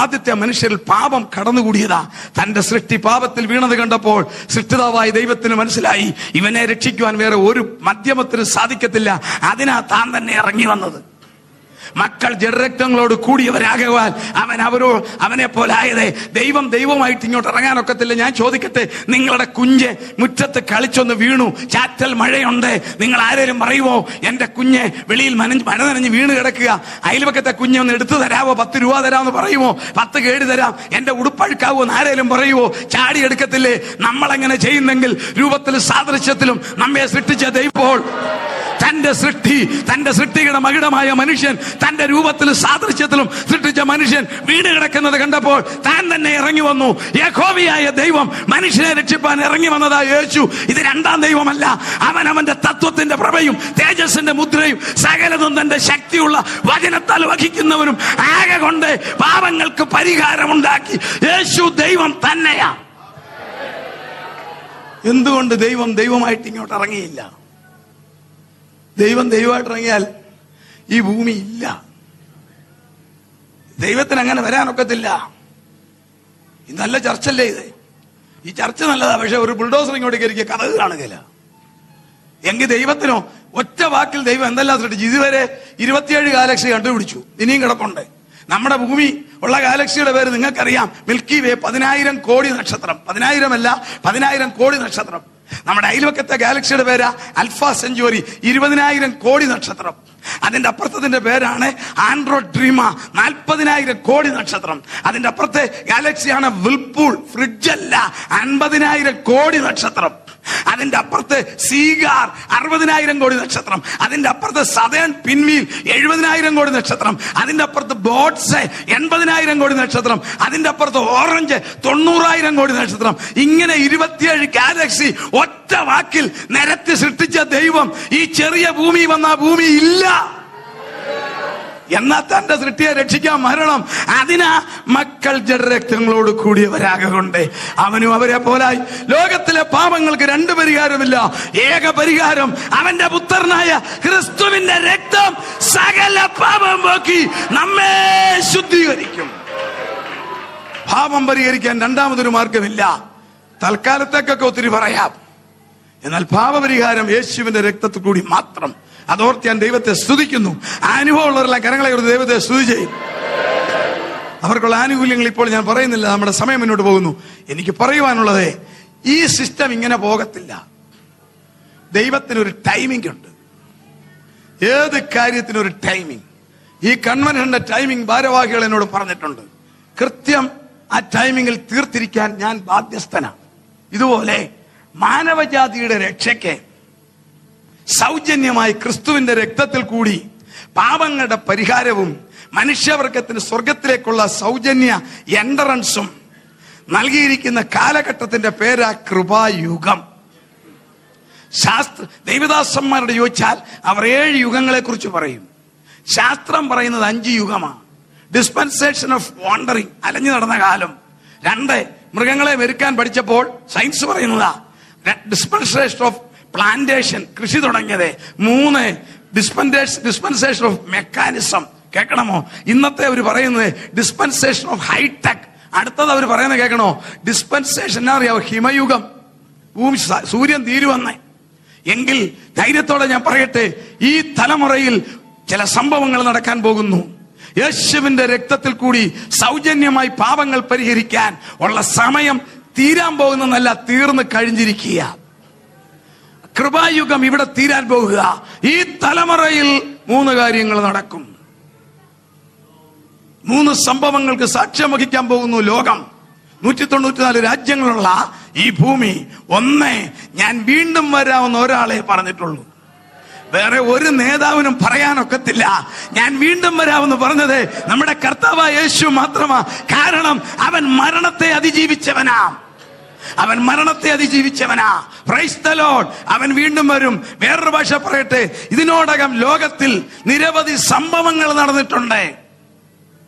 ആദ്യത്തെ മനുഷ്യരിൽ പാപം കടന്നുകൂടിയതാ. തന്റെ സൃഷ്ടി പാപത്തിൽ വീണത് കണ്ടപ്പോൾ സൃഷ്ടിതാവായ ദൈവത്തിന് മനസ്സിലായി, ഇവനെ രക്ഷിക്കുവാൻ വേറെ ഒരു മധ്യമത്തിന് സാധിക്കത്തില്ല. അതിനാ താൻ തന്നെ ഇറങ്ങി വന്നത്. മക്കൾ ജഡരക്തങ്ങളോട് കൂടിയവരാകുവാൻ അവനെ പോലായതേ. ദൈവമായിട്ട് ഇങ്ങോട്ട് ഇറങ്ങാനൊക്കത്തില്ല. ഞാൻ ചോദിക്കട്ടെ, നിങ്ങളുടെ കുഞ്ഞ് മുറ്റത്ത് കളിച്ചൊന്ന് വീണു, ചാറ്റൽ മഴയുണ്ട്, നിങ്ങൾ ആരേലും പറയുമോ എന്റെ കുഞ്ഞ് വെളിയിൽ മഴ നനഞ്ഞ് വീണ് കിടക്കുക, അയൽവക്കത്തെ കുഞ്ഞൊന്ന് എടുത്തു തരാമോ, 10 രൂപ തരാമെന്ന് പറയുമോ, 10 കേട് തരാം, എന്റെ ഉടുപ്പഴുക്കാവോ എന്ന് ആരേലും പറയുമോ? ചാടി എടുക്കത്തില്ലേ? നമ്മളെങ്ങനെ ചെയ്യുന്നെങ്കിൽ രൂപത്തിലും സാദൃശ്യത്തിലും നമ്മെ സൃഷ്ടിച്ച ദൈവപ്പോൾ തന്റെ സൃഷ്ടിയുടെ മകിടമായ മനുഷ്യൻ തന്റെ രൂപത്തിലും സാദൃശ്യത്തിലും സൃഷ്ടിച്ച മനുഷ്യൻ വീണ് കിടക്കുന്നത് കണ്ടപ്പോൾ താൻ തന്നെ ഇറങ്ങി വന്നു. യഹോവയായ ദൈവം മനുഷ്യനെ രക്ഷിപ്പാൻ ഇറങ്ങി വന്നതായ യേശു ഇത് 2ാം ദൈവമല്ല. അവന്റെ തത്വത്തിന്റെ പ്രഭയും തേജസ്സിന്റെ മുദ്രയും സകലതും തന്റെ ശക്തിയുള്ള വചനത്താൽ വഹിക്കുന്നവനും ആകെ കൊണ്ട് പാപങ്ങൾക്ക് പരിഹാരമുണ്ടാക്കി യേശു ദൈവം തന്നെയാ. എന്തുകൊണ്ട് ദൈവമായിട്ട് ഇങ്ങോട്ട് ഇറങ്ങിയില്ല? ദൈവമായിട്ട് ഇറങ്ങിയാൽ ഈ ഭൂമി ഇല്ല. ദൈവത്തിന് അങ്ങനെ വരാനൊക്കത്തില്ല. ഇത് നല്ല ചർച്ചല്ലേ ഇത്? ഈ ചർച്ച നല്ലതാ, പക്ഷെ ഒരു ബുൾഡോസർ ഇങ്ങോട്ട് കയറിയ കഥക് കാണുകയില്ല. എങ്കിൽ ദൈവത്തിനോ ഒറ്റ വാക്കിൽ ദൈവം എന്തെല്ലാം സൃഷ്ടിച്ചു? ഇതുവരെ 27 ഗാലക്സി കണ്ടുപിടിച്ചു, ഇനിയും കിടപ്പുണ്ട്. നമ്മുടെ ഭൂമി ഉള്ള ഗാലക്സിയുടെ പേര് നിങ്ങൾക്കറിയാം, മിൽക്കി വേ. 10,000 കോടി നക്ഷത്രം. 10,000 അല്ല, 10,000 കോടി നക്ഷത്രം. നമ്മുടെ അയൽവക്കത്തെ ഗാലക്സിയുടെ പേരാ ആൽഫ സെഞ്ചുറി, 20,000 കോടി നക്ഷത്രം. അതിന്റെ അപ്പുറത്തതിന്റെ പേരാണ് ആൻഡ്രോഡ്രീമ, 40,000 കോടി നക്ഷത്രം. അതിന്റെ അപ്പുറത്തെ ഗാലക്സിയാണ് വിൽപൂൾ, ഫ്രിഡ്ജല്ല, 50,000 കോടി നക്ഷത്രം. അതിന്റെ അപ്പുറത്ത് സീഗാർ, 60,000 കോടി നക്ഷത്രം. അതിന്റെ അപ്പുറത്ത് സതേൺ പിൻവീൽ, 70,000 കോടി നക്ഷത്രം. അതിന്റെ അപ്പുറത്ത് ബോട്ട്സ്, 80,000 കോടി നക്ഷത്രം. അതിന്റെ അപ്പുറത്ത് ഓറഞ്ച്, 90,000 കോടി നക്ഷത്രം. ഇങ്ങനെ 27 ഗാലക്സി ഒറ്റ വാക്കിൽ നിരത്തി സൃഷ്ടിച്ച ദൈവം ഈ ചെറിയ ഭൂമി വന്ന ഭൂമി ഇല്ല. എന്നാ തന്റെ സൃഷ്ടിയെ രക്ഷിക്കാൻ മരണം. അതിനാ മക്കൾ ജഡരക്തങ്ങളോട് കൂടിയവരാകൊണ്ട് അവനും അവരെ പോലായി. ലോകത്തിലെ പാപങ്ങൾക്ക് 2 പരിഹാരമില്ല, ഏക പരിഹാരം അവന്റെ പുത്രനായ ക്രിസ്തുവിന്റെ രക്തം സകല പാപം പോക്കി നമ്മെ ശുദ്ധീകരിക്കും. പാപം പരിഹരിക്കാൻ രണ്ടാമതൊരു മാർഗമില്ല. തൽക്കാലത്തേക്കൊക്കെ ഒത്തിരി പറയാം, എന്നാൽ പാപപരിഹാരം യേശുവിന്റെ രക്തത്തിൽ കൂടി മാത്രം. അതോർത്ത് ഞാൻ ദൈവത്തെ സ്തുതിക്കുന്നു. അനുഭവമുള്ളവരെല്ലാം കരങ്ങളെ ദൈവത്തെ സ്തുതി ചെയ്യും. അവർക്കുള്ള ആനുകൂല്യങ്ങൾ ഇപ്പോൾ ഞാൻ പറയുന്നില്ല, നമ്മുടെ സമയം മുന്നോട്ട് പോകുന്നു. എനിക്ക് പറയുവാനുള്ളത്, ഈ സിസ്റ്റം ഇങ്ങനെ പോകത്തില്ല. ദൈവത്തിനൊരു ടൈമിംഗ് ഉണ്ട്. ഏത് കാര്യത്തിനൊരു ടൈമിംഗ്. ഈ കൺവെൻഷന്റെ ടൈമിംഗ് ഭാരവാഹികൾ എന്നോട് പറഞ്ഞിട്ടുണ്ട്. കൃത്യം ആ ടൈമിങ്ങിൽ തീർത്തിരിക്കാൻ ഞാൻ ബാധ്യസ്ഥനാണ്. ഇതുപോലെ മാനവജാതിയുടെ രക്ഷയ്ക്ക് സൗജന്യമായി ക്രിസ്തുവിന്റെ രക്തത്തിൽ കൂടി പാപങ്ങളുടെ പരിഹാരവും മനുഷ്യവർഗത്തിന് സ്വർഗത്തിലേക്കുള്ള സൗജന്യ എൻട്രൻസും നൽകിയിരിക്കുന്ന കാലഘട്ടത്തിന്റെ പേരാ കൃപായുഗം. ദൈവദാസന്മാരോട് ചോദിച്ചാൽ അവർ 7 യുഗങ്ങളെ കുറിച്ച് പറയും. ശാസ്ത്രം പറയുന്നത് 5 യുഗമാണ്. ഡിസ്പെൻസേഷൻ ഓഫ് വാണ്ടറിങ്, അലഞ്ഞു നടന്ന കാലം. 2, മൃഗങ്ങളെ മെരുക്കാൻ പഠിച്ചപ്പോൾ സയൻസ് പറയുന്നതാ. ഡിസ്പെൻസേഷൻ ഓഫ് പ്ലാന്റേഷൻ, കൃഷി തുടങ്ങിയത്. 3, ഡിസ്പെൻസേഷൻ ഓഫ് മെക്കാനിസം. കേൾക്കണമോ? ഇന്നത്തെ അവർ പറയുന്നത് ഡിസ്പെൻസേഷൻ ഓഫ് ഹൈടെക്. അടുത്തത് അവർ പറയുന്നത് കേൾക്കണോ? ഡിസ്പെൻസേഷൻ എന്നാ അറിയാവോ? ഹിമയുഗം. സൂര്യൻ തീരുവന്നേ. എങ്കിൽ ധൈര്യത്തോടെ ഞാൻ പറയട്ടെ, ഈ തലമുറയിൽ ചില സംഭവങ്ങൾ നടക്കാൻ പോകുന്നു. യേശുവിന്റെ രക്തത്തിൽ കൂടി സൗജന്യമായി പാപങ്ങൾ പരിഹരിക്കാൻ ഉള്ള സമയം തീരാൻ പോകുന്നല്ല, തീർന്നു കഴിഞ്ഞിരിക്കുക. കൃപായുഗം ഇവിടെ തീരാൻ പോകുക. ഈ തലമുറയിൽ 3 കാര്യങ്ങൾ നടക്കും. 3 സംഭവങ്ങൾക്ക് സാക്ഷ്യം വഹിക്കാൻ പോകുന്നു ലോകം. 194 രാജ്യങ്ങളുള്ള ഈ ഭൂമി. 1, ഞാൻ വീണ്ടും വരാമെന്ന് ഒരാളെ പറഞ്ഞിട്ടുള്ളൂ. വേറെ ഒരു നേതാവിനും പറയാനൊക്കത്തില്ല. ഞാൻ വീണ്ടും വരാമെന്ന് പറഞ്ഞത് നമ്മുടെ കർത്താവായ യേശു മാത്രമാ. കാരണം അവൻ മരണത്തെ അതിജീവിച്ചവനാ. അവൻ മരണത്തെ അതിജീവിച്ചവനാ. Price the Lord. അവൻ വീണ്ടും വരും. വേറൊരു ഭാഷ പറയട്ടെ, ഇതിനോടകം ലോകത്തിൽ നിരവധി സംഭവങ്ങൾ നടന്നിട്ടുണ്ട്.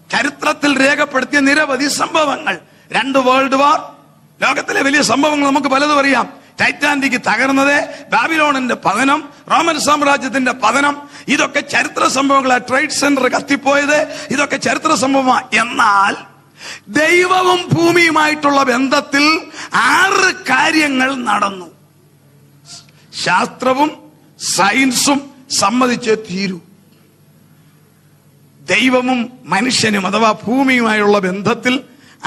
ചരിത്രത്തിൽ രേഖപ്പെടുത്തിയ നിരവധി സംഭവങ്ങൾ. 2 വേൾഡ് വാർ, ലോകത്തിലെ വലിയ സംഭവങ്ങൾ നമുക്ക് പലതും അറിയാം. ടൈറ്റാനിക് തകർന്നത്, ബാബിലോണിന്റെ പതനം, റോമൻ സാമ്രാജ്യത്തിന്റെ പതനം, ഇതൊക്കെ ചരിത്ര സംഭവങ്ങളാണ്. ട്രേഡ് സെന്റർ കത്തിപ്പോയത്, ഇതൊക്കെ ചരിത്ര സംഭവമാണ്. എന്നാൽ ദൈവവും ഭൂമിയുമായിട്ടുള്ള ബന്ധത്തിൽ 6 കാര്യങ്ങൾ നടന്നു. ശാസ്ത്രവും സയൻസും സമ്മതിച്ചേ തീരൂ. ദൈവവും മനുഷ്യനും അഥവാ ഭൂമിയുമായുള്ള ബന്ധത്തിൽ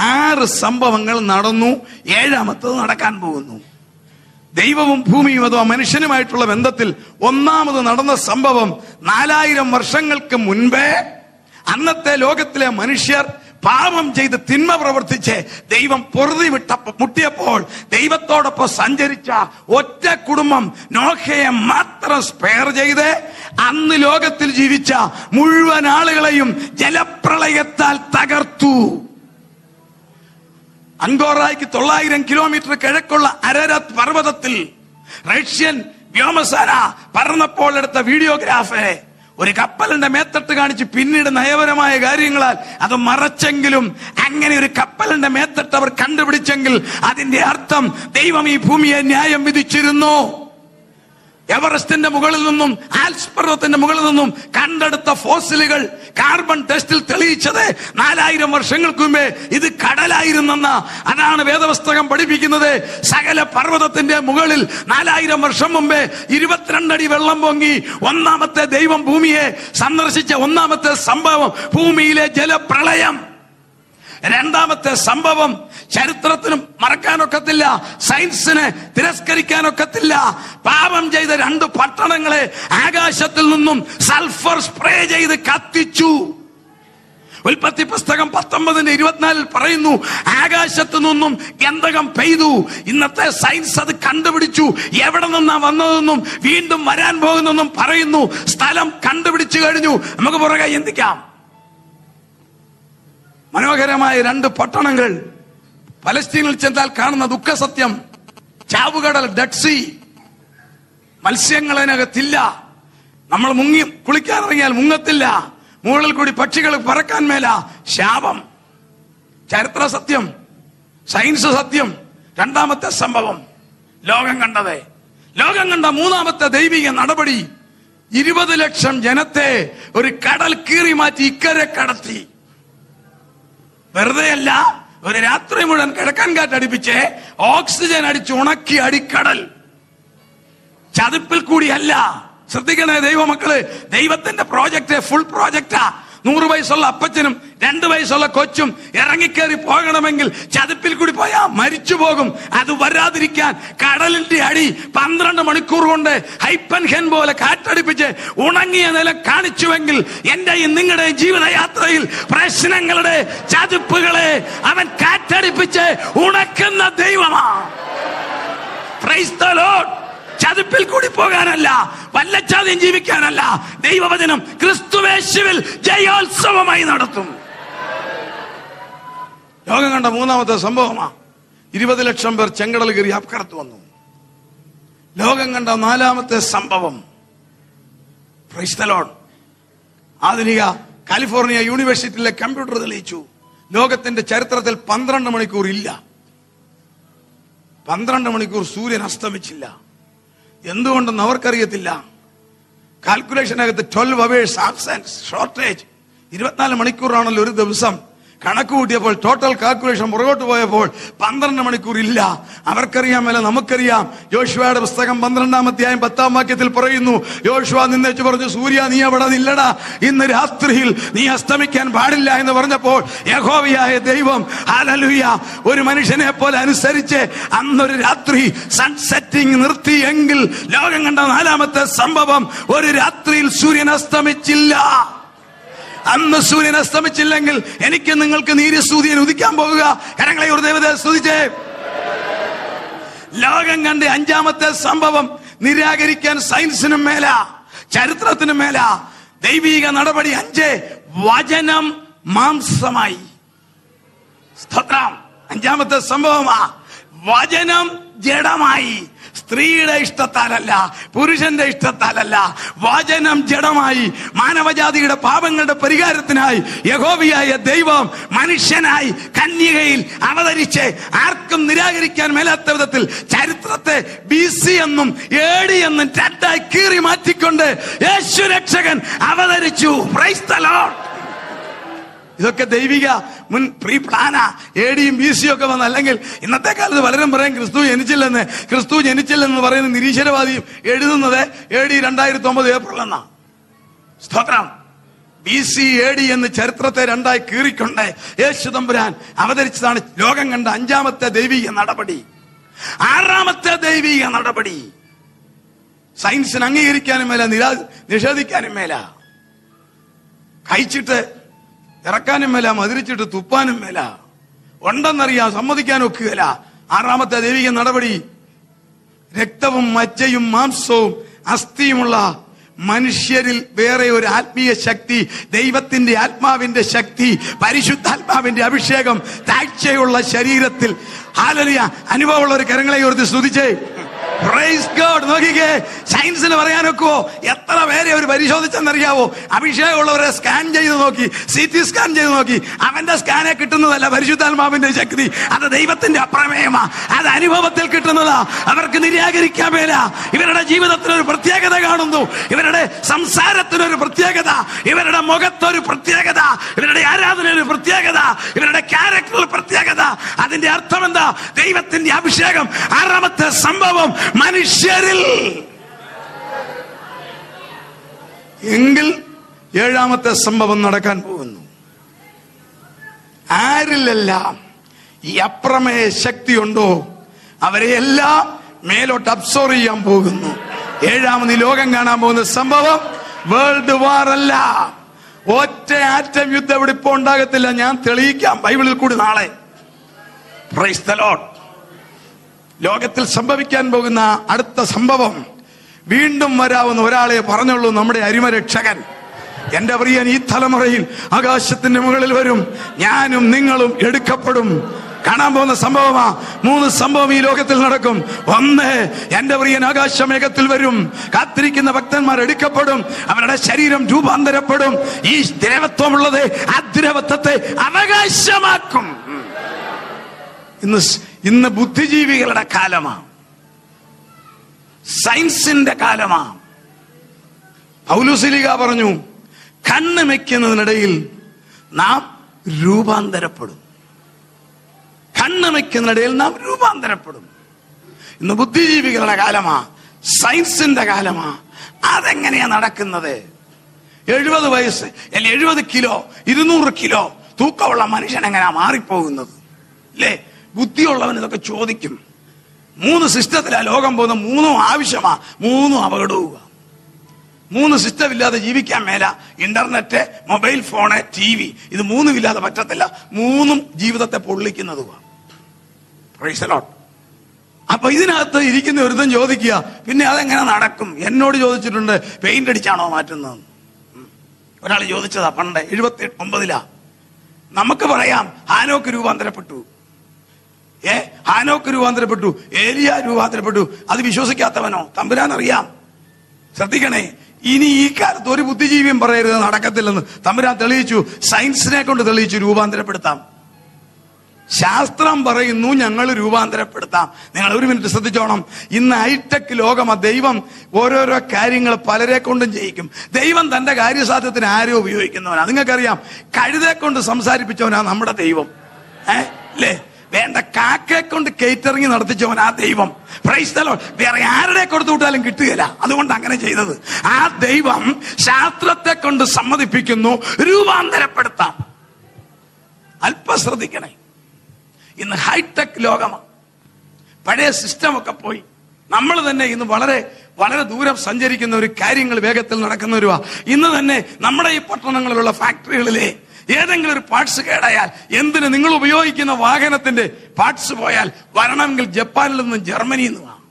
6 സംഭവങ്ങൾ നടന്നു. 7ാമത്തത് നടക്കാൻ പോകുന്നു. ദൈവവും ഭൂമിയും അഥവാ മനുഷ്യനുമായിട്ടുള്ള ബന്ധത്തിൽ 1ാമത് നടന്ന സംഭവം 4000 വർഷങ്ങൾക്ക് മുൻപേ അന്നത്തെ ലോകത്തിലെ മനുഷ്യർ പാപം ചെയ്ത് തിന്മ പ്രവർത്തിച്ച് ദൈവം പൊറുതി മുട്ടിയപ്പോൾ ദൈവത്തോടൊപ്പം സഞ്ചരിച്ച ഒറ്റ കുടുംബം നോഹയെ മാത്രം സ്പെയർ ചെയ്ത് അന്ന് ലോകത്തിൽ ജീവിച്ച മുഴുവൻ ആളുകളെയും ജലപ്രളയത്താൽ തകർത്തു. അങ്കോറായ്ക്ക് 900 കിലോമീറ്റർ കിഴക്കുള്ള അരരത്ത് പർവ്വതത്തിൽ റഷ്യൻ വ്യോമസേന പറന്നപ്പോൾ എടുത്ത വീഡിയോഗ്രാഫ് ഒരു കപ്പലിന്റെ മേത്തട്ട് കാണിച്ച് പിന്നീട് നയപരമായ കാര്യങ്ങളാൽ അത് മറച്ചെങ്കിലും അങ്ങനെ ഒരു കപ്പലിന്റെ മേത്തട്ട് അവർ കണ്ടുപിടിച്ചെങ്കിൽ അതിന്റെ അർത്ഥം ദൈവം ഈ ഭൂമിയെ ന്യായം വിധിച്ചിരുന്നു. എവറസ്റ്റിന്റെ മുകളിൽ നിന്നും ആൽപ്സ് പർവ്വതത്തിന്റെ മുകളിൽ നിന്നും കണ്ടെടുത്ത ഫോസിലുകൾ കാർബൺ ടെസ്റ്റിൽ തെളിയിച്ചത് 4000 വർഷങ്ങൾക്ക് മുമ്പേ ഇത് കടലായിരുന്നെന്ന. അതാണ് വേദപുസ്തകം പഠിപ്പിക്കുന്നത്. സകല പർവ്വതത്തിന്റെ മുകളിൽ 4000 വർഷം മുമ്പേ 22 അടി വെള്ളം പൊങ്ങി. 1ാമത്തെ ദൈവം ഭൂമിയെ സന്ദർശിച്ച 1ാമത്തെ സംഭവം ഭൂമിയിലെ ജലപ്രളയം. 2ാമത്തെ സംഭവം ചരിത്രത്തിനും മറക്കാനൊക്കത്തില്ല, സയൻസിനെ തിരസ്കരിക്കാനൊക്കത്തില്ല. പാപം ചെയ്ത 2 പട്ടണങ്ങളെ ആകാശത്തിൽ നിന്നും സൾഫർ സ്പ്രേ ചെയ്ത് കത്തിച്ചു. ഉൽപ്പത്തി പുസ്തകം 19:24 പറയുന്നു, ആകാശത്തു നിന്നും ഗന്ധകം പെയ്തു. ഇന്നത്തെ സയൻസ് അത് കണ്ടുപിടിച്ചു. എവിടെ നിന്നാ വന്നതെന്നും വീണ്ടും വരാൻ പോകുന്നെന്നും പറയുന്നു. സ്ഥലം കണ്ടുപിടിച്ചു കഴിഞ്ഞു. നമുക്ക് പുറകെ ചിന്തിക്കാം. മനോഹരമായ 2 പട്ടണങ്ങൾ. പലസ്തീനിൽ ചെന്നാൽ കാണുന്ന ദുഃഖസത്യം, ചാവുകടൽ, ഡെഡ് സീ. മത്സ്യങ്ങൾ അതിനകത്തില്ല. നമ്മൾ മുങ്ങി കുളിക്കാനിറങ്ങിയാൽ മുങ്ങത്തില്ല. മുകളിൽ കൂടി പക്ഷികൾ പറക്കാൻ മേല. ശാപം. ചരിത്ര സത്യം, സയൻസ് സത്യം. 2ാമത്തെ സംഭവം ലോകം കണ്ടത്. ലോകം കണ്ട 3ാമത്തെ ദൈവിക നടപടി, 20 ലക്ഷം ജനത്തെ ഒരു കടൽ കീറി മാറ്റി ഇക്കരെ കടത്തി. വെറുതെയല്ല, ഒരു രാത്രി മുഴുവൻ കിഴക്കൻ കാറ്റടിപ്പിച്ച് ഓക്സിജൻ അടിച്ച് ഉണക്കി അടിക്കടൽ. ചതുപ്പിൽ കൂടിയല്ല. ശ്രദ്ധിക്കണേ ദൈവമക്കള്, ദൈവത്തിന്റെ പ്രോജക്റ്റ് ഫുൾ പ്രോജക്റ്റാ. 100 വയസ്സുള്ള അപ്പച്ചനും 2 വയസ്സുള്ള കൊച്ചും ഇറങ്ങിക്കേറി പോകണമെങ്കിൽ ചതുപ്പിൽ കൂടി പോയാ മരിച്ചു പോകും. അത് വരാതിരിക്കാൻ കടലിന്റെ അടി 12 മണിക്കൂർ കൊണ്ട് ഹൈപ്പൻഹെൻ പോലെ കാറ്റടിപ്പിച്ച് ഉണങ്ങിയ നിലം കാണിച്ചുവെങ്കിൽ എന്റെയും നിങ്ങളുടെയും ജീവിതയാത്രയിൽ പ്രശ്നങ്ങളുടെ ചതുപ്പുകളെ അവൻ കാറ്റടിപ്പിച്ച് ഉണക്കുന്ന ദൈവമാ. Praise the lord. ചതുപ്പിൽ കൂടി പോകാനല്ല, വല്ലച്ചാതെയും ജീവിക്കാനല്ല. ദൈവവചനം ക്രിസ്തുവേശുവിൽ ജയോത്സവമായി നടത്തും. ലോകം കണ്ട 3ാമത്തെ സംഭവമാ. 20 ലക്ഷം പേർ ചെങ്കടൽ കയറി അക്കരത്ത് വന്നു. ലോകം കണ്ട 4ാമത്തെ സംഭവം, പ്രൈസ് ദി ലോർഡ്, ആധുനിക കാലിഫോർണിയ യൂണിവേഴ്സിറ്റിയിലെ കമ്പ്യൂട്ടർ തെളിയിച്ചു, ലോകത്തിന്റെ ചരിത്രത്തിൽ 12 മണിക്കൂർ ഇല്ല. 12 മണിക്കൂർ സൂര്യൻ അസ്തമിച്ചില്ല. എന്തുകൊണ്ടെന്ന് അവർക്കറിയത്തില്ല. കാൽക്കുലേഷനകത്ത് 12 hours ആബ്സെൻസ്, ഷോർട്ടേജ്. 24 മണിക്കൂറാണല്ലോ ഒരു ദിവസം. കണക്ക് കൂട്ടിയപ്പോൾ ടോട്ടൽ കാൽക്കുലേഷൻ പുറകോട്ട് പോയപ്പോൾ 12 മണിക്കൂർ ഇല്ല. അവർക്കറിയാമല്ല, നമുക്കറിയാം. യോശുവയുടെ പുസ്തകം 12-ാം അധ്യായം 10-ാം വാക്യത്തിൽ പറയുന്നു, യോശുവ നിന്നേച്ച് പറഞ്ഞു, സൂര്യ നീ അവിടെ നില്ലടാ, ഇന്ന് രാത്രിയിൽ നീ അസ്തമിക്കാൻ പാടില്ല എന്ന് പറഞ്ഞപ്പോൾ യഹോവയായ ദൈവം ഹല്ലേലൂയ ഒരു മനുഷ്യനെ പോലെ അനുസരിച്ച് അന്നൊരു രാത്രി സൺസെറ്റിംഗ് നിർത്തി. എങ്കിൽ ലോകം കണ്ട 4ാമത്തെ സംഭവം, ഒരു രാത്രിയിൽ സൂര്യൻ അസ്തമിച്ചില്ല. അന്ന് സൂര്യൻ അസ്തമിച്ചില്ലെങ്കിൽ എനിക്ക് നിങ്ങൾക്ക് നീര് സൂര്യൻ ഉദിക്കാൻ പോകുക. കരങ്ങളെ ഒരു ദൈവത്തെ സ്തുതിച്ചേ. ലോകം കണ്ട് 5ാമത്തെ സംഭവം, നിരാകരിക്കാൻ സയൻസിനും മേല, ചരിത്രത്തിനും മേല. ദൈവിക നടപടി 5, വചനം മാംസമായി. സ്തോത്രം. 5ാമത്തെ സംഭവമാ, വചനം ജഡമായി. സ്ത്രീയുടെ ഇഷ്ടത്താലല്ല, പുരുഷന്റെ ഇഷ്ടത്താലല്ല, വചനം ജഡമായി. മാനവജാതിയുടെ പാപങ്ങളുടെ പരിഹാരത്തിനായി യഹോവയായ ദൈവം മനുഷ്യനായി കന്യകയിൽ അവതരിച്ച് ആർക്കും നിരാകരിക്കാൻ മേലാത്ത വിധത്തിൽ ചരിത്രത്തെ BC എന്നും AD എന്നും 2ആയി കീറി മാറ്റിക്കൊണ്ട് യേശു രക്ഷകൻ അവതരിച്ചു. Price the Lord. ഇതൊക്കെ ദൈവിക മുൻ പ്രീ പ്ലാനാ. AD യും BC ഒക്കെ വന്ന. അല്ലെങ്കിൽ ഇന്നത്തെ കാലത്ത് പലരും പറയും ക്രിസ്തു ജനിച്ചില്ലെന്ന്. ക്രിസ്തു ജനിച്ചില്ലെന്ന് പറയുന്ന നിരീശ്വരവാദിയും എഴുതുന്നത് AD 2009 ഏപ്രിൽ എന്നാ. സ്തോത്രം. BC AD എന്ന് ചരിത്രത്തെ 2ആയി കീറിക്കൊണ്ട് യേശു തമ്പുരാൻ അവതരിച്ചതാണ് ലോകം കണ്ട 5ാമത്തെ ദൈവിക നടപടി. 6ാമത്തെ ദൈവിക നടപടി, സയൻസിന് അംഗീകരിക്കാനും മേല, നിഷേധിക്കാനും മേല, കഴിച്ചിട്ട് ഇറക്കാനും മേല, മധുരിച്ചിട്ട് തുപ്പാനും മേല, ഉണ്ടെന്നറിയാം സമ്മതിക്കാനും ഒക്കുകയില്ല. 6ാമത്തെ ദൈവിക നടപടി, രക്തവും മജ്ജയും മാംസവും അസ്ഥിയുമുള്ള മനുഷ്യരിൽ വേറെ ഒരു ആത്മീയ ശക്തി, ദൈവത്തിന്റെ ആത്മാവിന്റെ ശക്തി, പരിശുദ്ധാത്മാവിന്റെ അഭിഷേകം താഴ്ചയുള്ള ശരീരത്തിൽ ഹല്ലേലൂയ അനുഭവമുള്ള ഒരു കരങ്ങളെ ഓർത്ത് സ്തുതിച്ചേ. Praise God. നോക്കിക്കേ, സയൻസിന് പറയാനൊക്കുവോ? എത്ര പേരെ അവർ പരിശോധിച്ചെന്നറിയാവോ? അഭിഷേകമുള്ളവരെ സ്കാൻ ചെയ്ത് നോക്കി, CT സ്കാൻ ചെയ്ത് നോക്കി. അവന്റെ സ്കാനെ കിട്ടുന്നതല്ല പരിശുദ്ധാത്മാവിന്റെ ശക്തി, അത് ദൈവത്തിന്റെ അപ്രമേയമാ, അത് അനുഭവത്തിൽ കിട്ടുന്നതാ. അവർക്ക് നിരാകരിക്കാൻ മേല. ഇവരുടെ ജീവിതത്തിനൊരു പ്രത്യേകത കാണുന്നു, ഇവരുടെ സംസാരത്തിനൊരു പ്രത്യേകത, ഇവരുടെ മുഖത്തൊരു പ്രത്യേകത, ഇവരുടെ ആരാധനയൊരു പ്രത്യേകത, ഇവരുടെ ക്യാരക്ടറിൽ പ്രത്യേകത. അതിന്റെ അർത്ഥം എന്താ? ദൈവത്തിന്റെ അഭിഷേകം. 6ാമത്തെ സംഭവം, മനുഷ്യരിൽ. എങ്കിൽ 7ാമത്തെ സംഭവം നടക്കാൻ പോകുന്നു. ആരിലെല്ലാം ഈ അപ്രമേയ ശക്തിയുണ്ടോ അവരെ എല്ലാം മേലോട്ട് അബ്സോർവ് ചെയ്യാൻ പോകുന്നു. ഏഴാമത് ലോകം കാണാൻ പോകുന്ന സംഭവം വേൾഡ് വാർ അല്ല. ഒറ്റ ആറ്റം യുദ്ധം ഇവിടെ ഇപ്പൊ ഉണ്ടാകത്തില്ല. ഞാൻ തെളിയിക്കാം ബൈബിളിൽ കൂടി നാളെ. Price the Lord. ലോകത്തിൽ സംഭവിക്കാൻ പോകുന്ന അടുത്ത സംഭവം, വീണ്ടും വരാവുന്ന ഒരാളെ പറഞ്ഞുള്ളൂ, നമ്മുടെ അരിമരക്ഷകൻ. എന്റെ പ്രിയൻ ഈ തലമുറയിൽ ആകാശത്തിന്റെ മുകളിൽ വരും, ഞാനും നിങ്ങളും എടുക്കപ്പെടും. കാണാൻ പോകുന്ന സംഭവമാ. 3 സംഭവം ഈ ലോകത്തിൽ നടക്കും. ഒന്ന്, എന്റെ പ്രിയൻ ആകാശമേഘത്തിൽ വരും. കാത്തിരിക്കുന്ന ഭക്തന്മാർ എടുക്കപ്പെടും. അവരുടെ ശരീരം രൂപാന്തരപ്പെടും. ഈ ദ്രവത്വമുള്ളത് ആ ദ്രവത്വത്തെ അവകാശമാക്കും. ഇന്ന് ബുദ്ധിജീവികളുടെ കാലമാണ്, സയൻസിന്റെ കാലമാണ്. പൗലോസ് പറഞ്ഞു, കണ്ണ് വയ്ക്കുന്നതിനിടയിൽ നാം രൂപാന്തരപ്പെടും. കണ്ണ് വയ്ക്കുന്നതിനിടയിൽ നാം രൂപാന്തരപ്പെടും. ഇന്ന് ബുദ്ധിജീവികളുടെ കാലമാ, സയൻസിന്റെ കാലമാ. അതെങ്ങനെയാ നടക്കുന്നത്? 70 വയസ്സ് അല്ലെങ്കിൽ 70 കിലോ 200 കിലോ തൂക്കമുള്ള മനുഷ്യൻ എങ്ങനെയാ മാറിപ്പോകുന്നത്? അല്ലേ? ബുദ്ധിയുള്ളവൻ ഇതൊക്കെ ചോദിക്കും. 3 സിസ്റ്റത്തിലാ ലോകം പോകുന്ന. 3 ആവശ്യമാ, 3 അപകടവുക. 3 സിസ്റ്റം ഇല്ലാതെ ജീവിക്കാൻ മേല. ഇന്റർനെറ്റ്, മൊബൈൽ ഫോണ്, TV, ഇത് 3 ഇല്ലാതെ പറ്റത്തില്ല. 3 ജീവിതത്തെ പൊള്ളിക്കുന്നതുവാ. Price the Lord. അപ്പൊ ഇതിനകത്ത് ഇരിക്കുന്ന ഒരുത്തൻ ചോദിക്കുക, പിന്നെ അതെങ്ങനെ നടക്കും? എന്നോട് ചോദിച്ചിട്ടുണ്ട്, പെയിന്റ് അടിച്ചാണോ മാറ്റുന്നത്? ഒരാൾ ചോദിച്ചതാ പണ്ട് 79. നമുക്ക് പറയാം ഹാനോക്ക് രൂപാന്തരപ്പെട്ടു, ഹാനോക്ക് രൂപാന്തരപ്പെട്ടു, ഏലിയ രൂപാന്തരപ്പെട്ടു. അത് വിശ്വസിക്കാത്തവനോ? തമ്പുരാൻ അറിയാം. ശ്രദ്ധിക്കണേ, ഇനി ഈ കാലത്ത് ഒരു ബുദ്ധിജീവിയും പറയരുത് നടക്കത്തില്ലെന്ന്. തമ്പുരാൻ തെളിയിച്ചു, സയൻസിനെ കൊണ്ട് തെളിയിച്ചു രൂപാന്തരപ്പെടുത്താം. ശാസ്ത്രം പറയുന്നു ഞങ്ങൾ രൂപാന്തരപ്പെടുത്താം. നിങ്ങൾ ഒരു മിനിറ്റ് ശ്രദ്ധിച്ചോണം. ഇന്ന് ഹൈടെക് ലോകമാ. ദൈവം ഓരോരോ കാര്യങ്ങൾ പലരെ കൊണ്ടും ചെയ്യിക്കും. ദൈവം തന്റെ കാര്യസാധ്യത്തിന് ആരോ ഉപയോഗിക്കുന്നവനാ. നിങ്ങൾക്കറിയാം, കഴുതെ കൊണ്ട് സംസാരിപ്പിച്ചവനാ നമ്മുടെ ദൈവം. അല്ലേ? വേണ്ട കാക്കയെ കൊണ്ട് കേറ്ററിംഗ് നടത്തിച്ചവൻ ആ ദൈവം. Price the Lord. വേറെ ആരുടെ കൊടുത്തു വിട്ടാലും കിട്ടുകയില്ല. അതുകൊണ്ട് അങ്ങനെ ചെയ്തത്. ആ ദൈവം ശാസ്ത്രത്തെ കൊണ്ട് സമ്മതിപ്പിക്കുന്നു രൂപാന്തരപ്പെടുത്താം. അല്പം ശ്രദ്ധിക്കണേ. ഇന്ന് ഹൈടെക് ലോകമാണ്. പഴയ സിസ്റ്റമൊക്കെ പോയി. നമ്മൾ തന്നെ ഇന്ന് വളരെ വളരെ ദൂരം സഞ്ചരിക്കുന്ന ഒരു കാര്യങ്ങൾ വേഗത്തിൽ നടക്കുന്നവരുവാ. ഇന്ന് തന്നെ നമ്മുടെ ഈ പട്ടണങ്ങളിലുള്ള ഫാക്ടറികളിലെ ഏതെങ്കിലും ഒരു പാർട്സ് കേടായാൽ, എന്തിന് നിങ്ങൾ ഉപയോഗിക്കുന്ന വാഹനത്തിന്റെ പാർട്സ് പോയാൽ വരണമെങ്കിൽ ജപ്പാനിൽ നിന്നും ജർമ്മനിയിൽ നിന്നുമാണ്.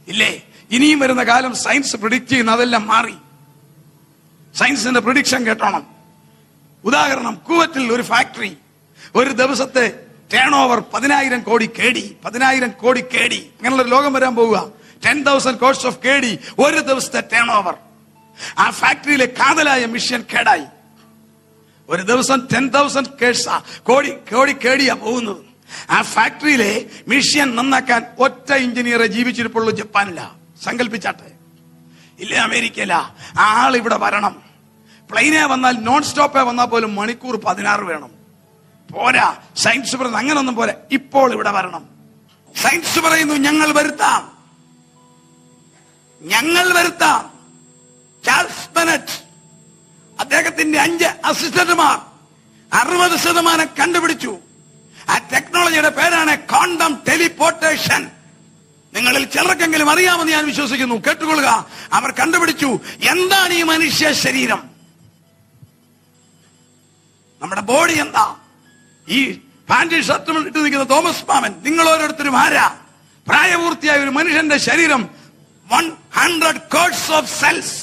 ഇല്ലേ? ഇനിയും വരുന്ന കാലം സയൻസ് പ്രിഡിക്റ്റ് ചെയ്യുന്ന അതെല്ലാം മാറി. സയൻസിന്റെ പ്രിഡിക്ഷൻ കേട്ടോണം. ഉദാഹരണം, കുവൈറ്റിൽ ഒരു ഫാക്ടറി, ഒരു ദിവസത്തെ ടേൺ ഓവർ 10,000 കോടി കേടി. 10,000 കോടി കേടി. അങ്ങനെയുള്ള ഒരു ലോകം വരാൻ പോവുക. 10,000 crores ഓഫ് കേടി ഒരു ദിവസത്തെ ടേൺ ഓവർ. ആ ഫാക്ടറിയിലെ കാതലായ മിഷ്യൻ കേടായി. ഒരു ദിവസം 10,000 കോടി കേടിയാ പോകുന്നത്. ആ ഫാക്ടറിയിലെ മിഷ്യൻ നന്നാക്കാൻ ഒറ്റ എഞ്ചിനീയറെ ജീവിച്ചിരിപ്പുള്ളൂ ജപ്പാനില. സങ്കല്പിച്ചാട്ടെ. ഇല്ല അമേരിക്കയില. ആൾ ഇവിടെ വരണം. പ്ലെയിനെ വന്നാൽ, നോൺ സ്റ്റോപ്പേ വന്നാൽ പോലും മണിക്കൂർ 16 വേണം. പോരാ. സയൻസ് പറയുന്നു അങ്ങനൊന്നും പോരാ, ഇപ്പോൾ ഇവിടെ വരണം. സയൻസ് പറയുന്നു ഞങ്ങൾ വരുത്താം. ചാൾസ് ബെനറ്റ്, അദ്ദേഹത്തിന്റെ 5 അസിസ്റ്റന്റുമാർ 60% കണ്ടുപിടിച്ചു. ആ ടെക്നോളജിയുടെ പേരാണ് ക്വാണ്ടം ടെലിപ്പോർട്ടേഷൻ. നിങ്ങളിൽ ചിലർക്കെങ്കിലും അറിയാമെന്ന് ഞാൻ വിശ്വസിക്കുന്നു. കേട്ടുകൊള്ളുക. അവർ കണ്ടുപിടിച്ചു എന്താണ് ഈ മനുഷ്യ ശരീരം, നമ്മുടെ ബോഡി എന്താ. ഈ പാന്റി ഷർട്ടും ഇട്ട് നിൽക്കുന്ന തോമസ് മാമൻ, നിങ്ങൾ ഓരോരുത്തരും ആരാ? പ്രായപൂർത്തിയായ ഒരു മനുഷ്യന്റെ ശരീരം 100 crores ഓഫ് സെൽസ്.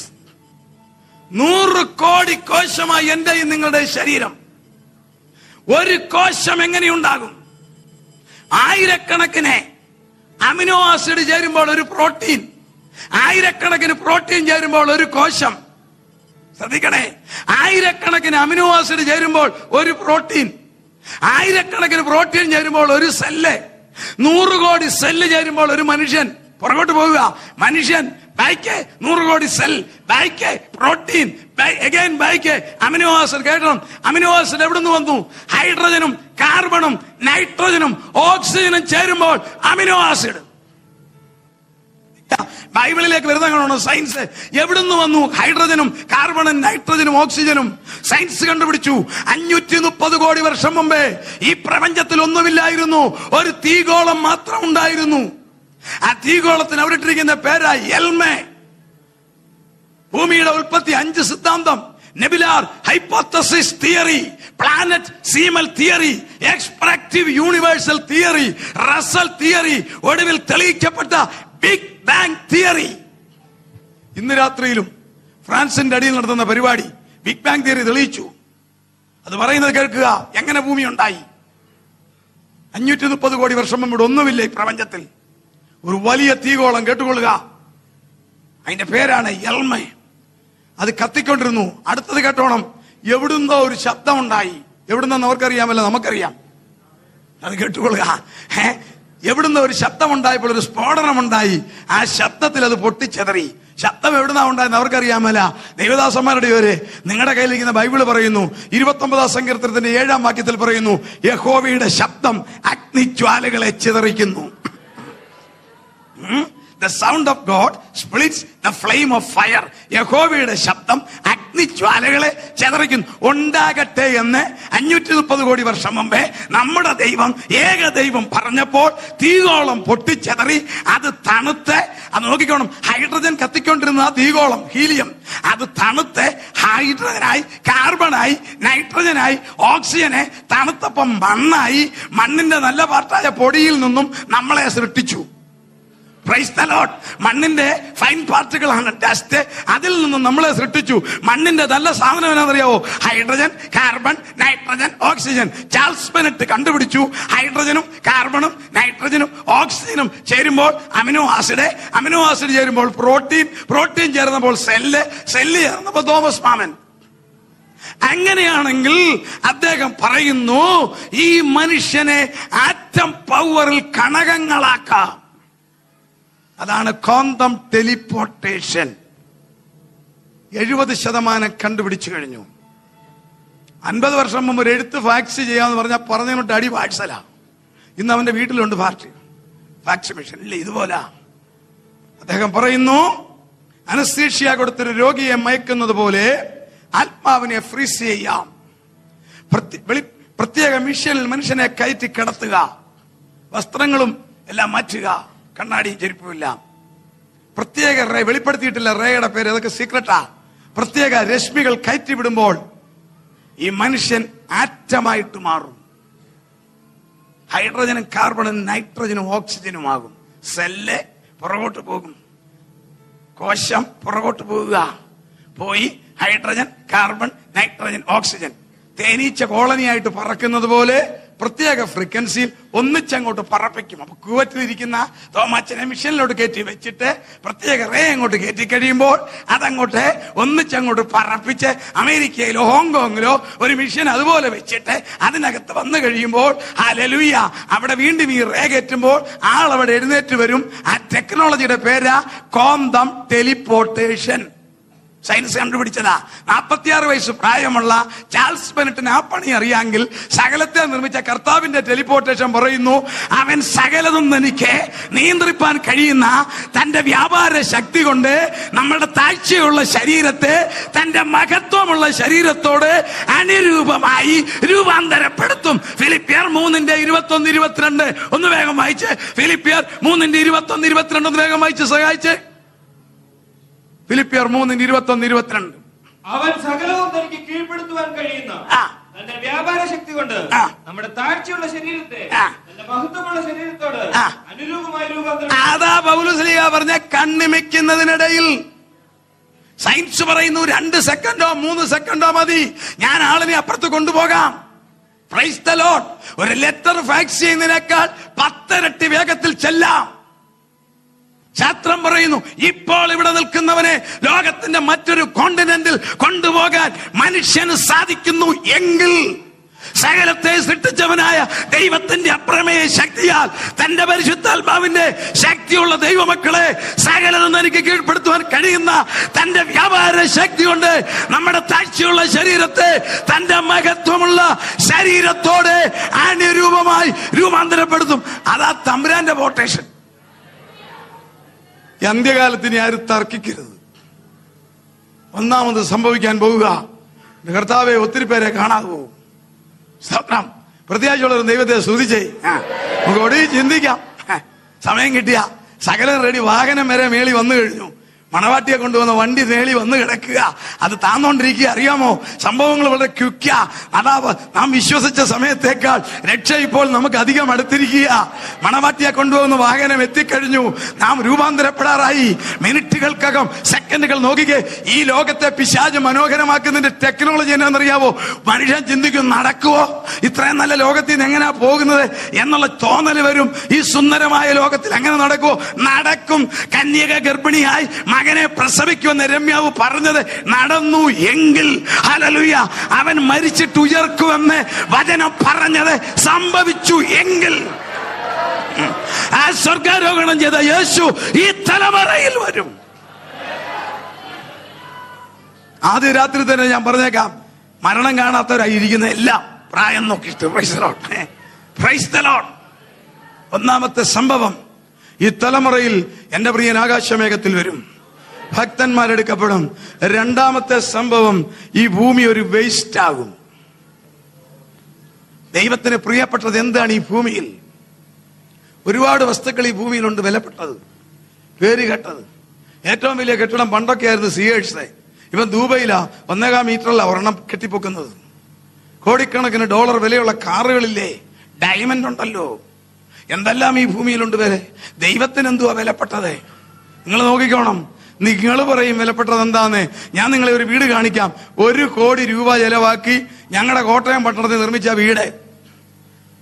100 കോടി കോശമായി എന്റെയും നിങ്ങളുടെ ശരീരം. ഒരു കോശം എങ്ങനെയുണ്ടാകും? ആയിരക്കണക്കിന് അമിനോ ആസിഡ് ചേരുമ്പോൾ ഒരു പ്രോട്ടീൻ, ആയിരക്കണക്കിന് പ്രോട്ടീൻ ചേരുമ്പോൾ ഒരു കോശം. ശ്രദ്ധിക്കണേ, ആയിരക്കണക്കിന് അമിനോ ആസിഡ് ചേരുമ്പോൾ ഒരു പ്രോട്ടീൻ, ആയിരക്കണക്കിന് പ്രോട്ടീൻ ചേരുമ്പോൾ ഒരു സെല്ല്, 100 കോടി സെല്ല് ചേരുമ്പോൾ ഒരു മനുഷ്യൻ. പുറകോട്ട് പോവുക. മനുഷ്യൻ ബാക്ക് 100 കോടി cell, back protein, again back amino acid. കേട്ടണം, അമിനോ ആസിഡ് എവിടെ നിന്ന് വന്നു? ഹൈഡ്രജനും കാർബണും നൈട്രജനും ഓക്സിജനും ചേരുമ്പോൾ അമിനോ ആസിഡ്. ബൈബിളിലേക്ക് വരുന്ന സയൻസ് എവിടുന്ന് വന്നു? ഹൈഡ്രജനും കാർബണും നൈട്രജനും ഓക്സിജനും സയൻസ് കണ്ടുപിടിച്ചു. 530 കോടി വർഷം മുമ്പേ ഈ പ്രപഞ്ചത്തിൽ ഒന്നുമില്ലായിരുന്നു, ഒരു തീഗോളം മാത്രം ഉണ്ടായിരുന്നു. ആ തീഗോളത്തിന് അവരിട്ടിരിക്കുന്ന പേരായി എൽമെ. ഭൂമിയുടെ ഉൽപ്പത്തി 5 സിദ്ധാന്തം: nebular hypothesis theory, planetesimal theory, extractive universal theory, Russell theory, ഒടുവിൽ തെളിയിക്കപ്പെട്ട ബിഗ് ബാങ് തിയറി. ഇന്ന് രാത്രിയിലും ഫ്രാൻസിന്റെ അടിയിൽ നടത്തുന്ന പരിപാടി ബിഗ് ബാങ് തിയറി തെളിയിച്ചു. അത് പറയുന്നത് കേൾക്കുക. എങ്ങനെ ഭൂമി ഉണ്ടായി? 530 കോടി വർഷം മുമ്പ് ഒന്നുമില്ല ഈ പ്രപഞ്ചത്തിൽ. ഒരു വലിയ തീഗോളം, കേട്ടുകൊള്ളുക, അതിന്റെ പേരാണ് എൽമെ. അത് കത്തിക്കൊണ്ടിരുന്നു. അടുത്തത് കേട്ടോണം, എവിടുന്നോ ഒരു ശബ്ദം ഉണ്ടായി. എവിടുന്നെന്ന് അവർക്കറിയാമല്ലോ, നമുക്കറിയാം. അത് കേട്ടുകൊള്ളുക. എവിടുന്ന് ഒരു ശബ്ദം ഉണ്ടായപ്പോൾ ഒരു സ്ഫോടനമുണ്ടായി. ആ ശബ്ദത്തിൽ അത് പൊട്ടിച്ചെതറി. ശബ്ദം എവിടുന്നാ ഉണ്ടായെന്ന് അവർക്കറിയാമല്ല. ദൈവദാസന്മാരുടെ ഒരു നിങ്ങളുടെ കയ്യിലിരിക്കുന്ന ബൈബിള് പറയുന്നു, 29 സങ്കീർത്തനത്തിന്റെ 7 വാക്യത്തിൽ പറയുന്നു, യഹോവയുടെ ശബ്ദം അഗ്നിജ്വാലകളെ ചിതറിക്കുന്നു. The sound of God splits the flame of fire. യഹോവയുടെ ശബ്ദം അഗ്നിജ്വാലകളെ ചിതറിക്കുന്നു. ഉണ്ടാകട്ടെ എന്ന് 530 കോടി വർഷം മുമ്പേ നമ്മുടെ ദൈവം, ഏക ദൈവം പറഞ്ഞപ്പോൾ തീഗോളം പൊട്ടിച്ചെതറി. അത് തണുത്ത്, അത് നോക്കിക്കോണം, ഹൈഡ്രജൻ കത്തിക്കൊണ്ടിരുന്ന ആ തീഗോളം, ഹീലിയം, അത് തണുത്ത് ഹൈഡ്രജനായി, കാർബണായി, നൈട്രജനായി, ഓക്സിജനെ തണുത്തപ്പം മണ്ണായി. മണ്ണിന്റെ നല്ല പാർട്ടായ പൊടിയിൽ നിന്നും നമ്മളെ സൃഷ്ടിച്ചു. Praise the lord. മണ്ണിന്റെ ഫൈൻ പാർട്ടിക്കിളാണ് ഡസ്റ്റ്. അതിൽ നിന്നും നമ്മളെ സൃഷ്ടിച്ചു. മണ്ണിന്റെ നല്ല സാധനം എന്നാണെന്നറിയാവോ? Hydrogen, carbon, nitrogen, oxygen. Charles Bennett കണ്ടുപിടിച്ചു. ഹൈഡ്രജനും കാർബണും നൈട്രജനും ഓക്സിജനും ചേരുമ്പോൾ അമിനോ ആസിഡ് ചേരുമ്പോൾ പ്രോട്ടീൻ ചേർന്നപ്പോൾ സെല്ല് ചേർന്നപ്പോൾ തോമസ് മാമൻ. അങ്ങനെയാണെങ്കിൽ അദ്ദേഹം പറയുന്നു, ഈ മനുഷ്യനെ ആറ്റം പവറിൽ കണകങ്ങളാക്കാം. അതാണ് ക്വാണ്ടം ടെലിപ്പോർട്ടേഷൻ. 70% കണ്ടുപിടിച്ചു കഴിഞ്ഞു. 50 വർഷം മുമ്പ് ഒരു എഴുത്ത് ഫാക്സ് ചെയ്യാന്ന് പറഞ്ഞിട്ട് അടി വാട്സല. ഇന്ന് അവന്റെ വീട്ടിലുണ്ട് ഫാക്സ് മെഷീൻ. ഇല്ല, ഇതുപോലെ അദ്ദേഹം പറയുന്നു, അനസ്തീഷ്യ കൊടുത്തൊരു രോഗിയെ മയക്കുന്നത് പോലെ ആത്മാവിനെ ഫ്രീസ് ചെയ്യാം. പ്രത്യേക മിഷനിൽ മനുഷ്യനെ കയറ്റി കിടത്തുക, വസ്ത്രങ്ങളും എല്ലാം മാറ്റുക, കണ്ണാടിയും ചെരുപ്പുമില്ല. പ്രത്യേക റേ വെളിപ്പെടുത്തിയിട്ടില്ല, റേയുടെ പേര്, അതൊക്കെ സീക്രട്ടാ. പ്രത്യേക രശ്മികൾ കയറ്റി വിടുമ്പോൾ ഈ മനുഷ്യൻ ആറ്റമായിട്ട് മാറും. ഹൈഡ്രജനും കാർബണും നൈട്രജനും ഓക്സിജനും ആകും. സെല്ല് പുറകോട്ട് പോകും, കോശം പുറകോട്ട് പോകുക, പോയി ഹൈഡ്രജൻ, കാർബൺ, നൈട്രജൻ, ഓക്സിജൻ. തേനീച്ച കോളനിയായിട്ട് പറക്കുന്നത് പോലെ പ്രത്യേക ഫ്രീക്വൻസിയിൽ ഒന്നിച്ചങ്ങോട്ട് പറപ്പിക്കും. അപ്പൊ കുവറ്റിലിരിക്കുന്ന തോമാച്ചനെ മിഷനിലോട്ട് കയറ്റി വെച്ചിട്ട് പ്രത്യേക റേ അങ്ങോട്ട് കയറ്റി കഴിയുമ്പോൾ അതങ്ങോട്ട് ഒന്നിച്ചങ്ങോട്ട് പറപ്പിച്ച് അമേരിക്കയിലോ ഹോങ്കോങ്ങിലോ ഒരു മിഷൻ അതുപോലെ വെച്ചിട്ട് അതിനകത്ത് വന്നു കഴിയുമ്പോൾ ഹല്ലേലൂയ, അവിടെ വീണ്ടും ഈ റേ കയറ്റുമ്പോൾ ആളവിടെ എഴുന്നേറ്റ് വരും. ആ ടെക്നോളജിയുടെ പേരാ ക്വാണ്ടം ടെലിപ്പോർട്ടേഷൻ. സയൻസ് കണ്ടുപിടിച്ചതാ. 46 വയസ്സ് പ്രായമുള്ള ചാൾസ് ബെനറ്റിന് ആ പണി അറിയാമെങ്കിൽ സകലത്തെ നിർമ്മിച്ച കർത്താവിന്റെ ടെലിപ്പോർട്ടേഷൻ പറയുന്നു, അവൻ സകലതും എനിക്ക് നിയന്ത്രിപ്പാൻ കഴിയുന്ന തന്റെ വ്യാപാര ശക്തി കൊണ്ട് നമ്മുടെ താഴ്ചയുള്ള ശരീരത്തെ തന്റെ മഹത്വമുള്ള ശരീരത്തോട് അനുരൂപമായി രൂപാന്തരപ്പെടുത്തും. ഫിലിപ്പിയർ 3:21-22 ഒന്ന് വേഗം വായിച്ച്. ഫിലിപ്പിയർ 3:21-22 ഒന്ന് വേഗം വായിച്ച് സഹായിച്ച്. ഫിലിപ്പിയർ 3:21-22. അവൻ സകലവും തനിക്ക് കീഴ്പ്പെടുത്തുവാൻ കഴിയുന്ന തന്റെ വ്യാപാര ശക്തി കൊണ്ട് നമ്മുടെ താഴ്ചയുള്ള ശരീരത്തെ തന്റെ മഹത്വമുള്ള ശരീരത്തോട് അനുരൂപമായി രൂപാന്തരം. അതാ പൗലോസ് പറഞ്ഞ കണ്ണിമയ്ക്കുന്നതിനിടയിൽ സയൻസ് പറയുന്നു 2 സെക്കൻഡോ 3 സെക്കൻഡോ മതി, ഞാൻ ആളിനെ അപ്പുറത്ത് കൊണ്ടുപോകാം. Price the Lord. ഒരു ലെറ്റർ ഫാക്സ് ചെയ്യുന്നതിനേക്കാൾ 10 ഇരട്ടി വേഗത്തിൽ ചെല്ലാം. ശാസ്ത്രം പറയുന്നു, ഇപ്പോൾ ഇവിടെ നിൽക്കുന്നവനെ ലോകത്തിന്റെ മറ്റൊരു കോണ്ടിനെന്റിൽ കൊണ്ടുപോകാൻ മനുഷ്യന് സാധിക്കുന്നു എങ്കിൽ സകലത്തെ സൃഷ്ടിച്ചവനായ ദൈവത്തിന്റെ അപ്രമേയ ശക്തിയാൽ തന്റെ പരിശുദ്ധാത്മാവിന്റെ ശക്തിയുള്ള ദൈവമക്കളെ സകലതും എനിക്ക് കീഴ്പ്പെടുത്തുവാൻ കഴിയുന്ന തന്റെ വ്യാപാര ശക്തി കൊണ്ട് നമ്മുടെ താഴ്ചയുള്ള ശരീരത്തെ തന്റെ മഹത്വമുള്ള ശരീരത്തോടെ അനുരൂപമായി രൂപാന്തരപ്പെടുത്തും. അതാ തമ്പുരാന്റെ പോർട്ടേഷൻ. ഈ അന്ത്യകാലത്ത് ഇനി ആരും തർക്കിക്കരുത്. ഒന്നാമത് സംഭവിക്കാൻ പോവുക, കർത്താവെ ഒത്തിരി പേരെ കാണാതെ പോകും. സ്വപ്നം പ്രത്യാശയുള്ള ദൈവത്തെ സ്തുതിച്ചേ. നമുക്ക് ഒടുവിൽ ചിന്തിക്കാം. സമയം കിട്ടിയ സകലം റെഡി. വാഹനം വരെ മേളി വന്നു കഴിഞ്ഞു. മണവാട്ടിയെ കൊണ്ടുവന്ന വണ്ടി മേളി വന്ന് കിടക്കുക. അത് താന്നോണ്ടിരിക്കുക. അറിയാമോ, സംഭവങ്ങൾ വളരെ ക്വിക്ക. അതാ നാം വിശ്വസിച്ച സമയത്തേക്കാൾ രക്ഷ ഇപ്പോൾ നമുക്ക് അധികം അടുത്തിരിക്കുക. മണവാട്ടിയെ കൊണ്ടുവന്ന വാഹനം എത്തിക്കഴിഞ്ഞു. നാം രൂപാന്തരപ്പെടാറായി. മിനിറ്റുകൾക്കകം, സെക്കൻഡുകൾ നോക്കിക്കേ. ഈ ലോകത്തെ പിശാച് മനോഹരമാക്കുന്നതിന്റെ ടെക്നോളജി എന്നാണെന്നറിയാവോ? മനുഷ്യൻ ചിന്തിക്കും, നടക്കുവോ? ഇത്രയും നല്ല ലോകത്തിൽ നിന്ന് എങ്ങനെയാ പോകുന്നത് എന്നുള്ള തോന്നൽ വരും. ഈ സുന്ദരമായ ലോകത്തിൽ എങ്ങനെ നടക്കുവോ? നടക്കും. കന്യക ഗർഭിണിയായി മകനെ പ്രസവിക്കുമെന്ന് രമ്യാവ് പറഞ്ഞത് നടന്നു എങ്കിൽ, ഹല്ലേലൂയ, അവൻ മരിച്ചിട്ട് ഉയർക്കുമെന്ന് വചനം പറഞ്ഞത് സംഭവിച്ചു എങ്കിൽ, ആ സ്വർഗാരോഹണം ചെയ്ത യേശു ഈ തലമുറയിൽ വരും. ആദ്യ രാത്രി തന്നെ ഞാൻ പറഞ്ഞേക്കാം, മരണം കാണാത്തവരായി ഇരിക്കുന്ന എല്ലാം പ്രായം നോക്കിയിട്ട് പ്രൈസ് ദി ലോർഡ്. ഒന്നാമത്തെ സംഭവം, ഈ തലമുറയിൽ എന്റെ പ്രിയൻ ആകാശമേഘത്തിൽ വരും, ഭക്തന്മാരെടുക്കപ്പെടും. രണ്ടാമത്തെ സംഭവം, ഈ ഭൂമി ഒരു വേസ്റ്റ് ആകും. ദൈവത്തിന് പ്രിയപ്പെട്ടത് എന്താണ്? ഈ ഭൂമിയിൽ ഒരുപാട് വസ്തുക്കൾ ഈ ഭൂമിയിലുണ്ട്, വിലപ്പെട്ടത്, പേര് കേട്ടത്. ഏറ്റവും വലിയ കെട്ടിടം പണ്ടൊക്കെ ആയിരുന്നു സിയേഴ്സ്. ഇവൻ ദുബൈയിലാ 1.25 മീറ്ററല്ല ഒരെണ്ണം കെട്ടിപ്പൊക്കുന്നത്. കോടിക്കണക്കിന് ഡോളർ വിലയുള്ള കാറുകളില്ലേ, ഡയമണ്ട് ഉണ്ടല്ലോ, എന്തെല്ലാം ഈ ഭൂമിയിലുണ്ട് വില. ദൈവത്തിന് എന്തുവാ വിലപ്പെട്ടത്? നിങ്ങൾ നോക്കിക്കോണം. നിങ്ങൾ പറയും വിലപ്പെട്ടത് എന്താന്ന്. ഞാൻ നിങ്ങളെ ഒരു വീട് കാണിക്കാം. 1 കോടി രൂപ ചെലവാക്കി ഞങ്ങളുടെ കോട്ടയം പട്ടണത്തിൽ നിർമ്മിച്ച വീട്,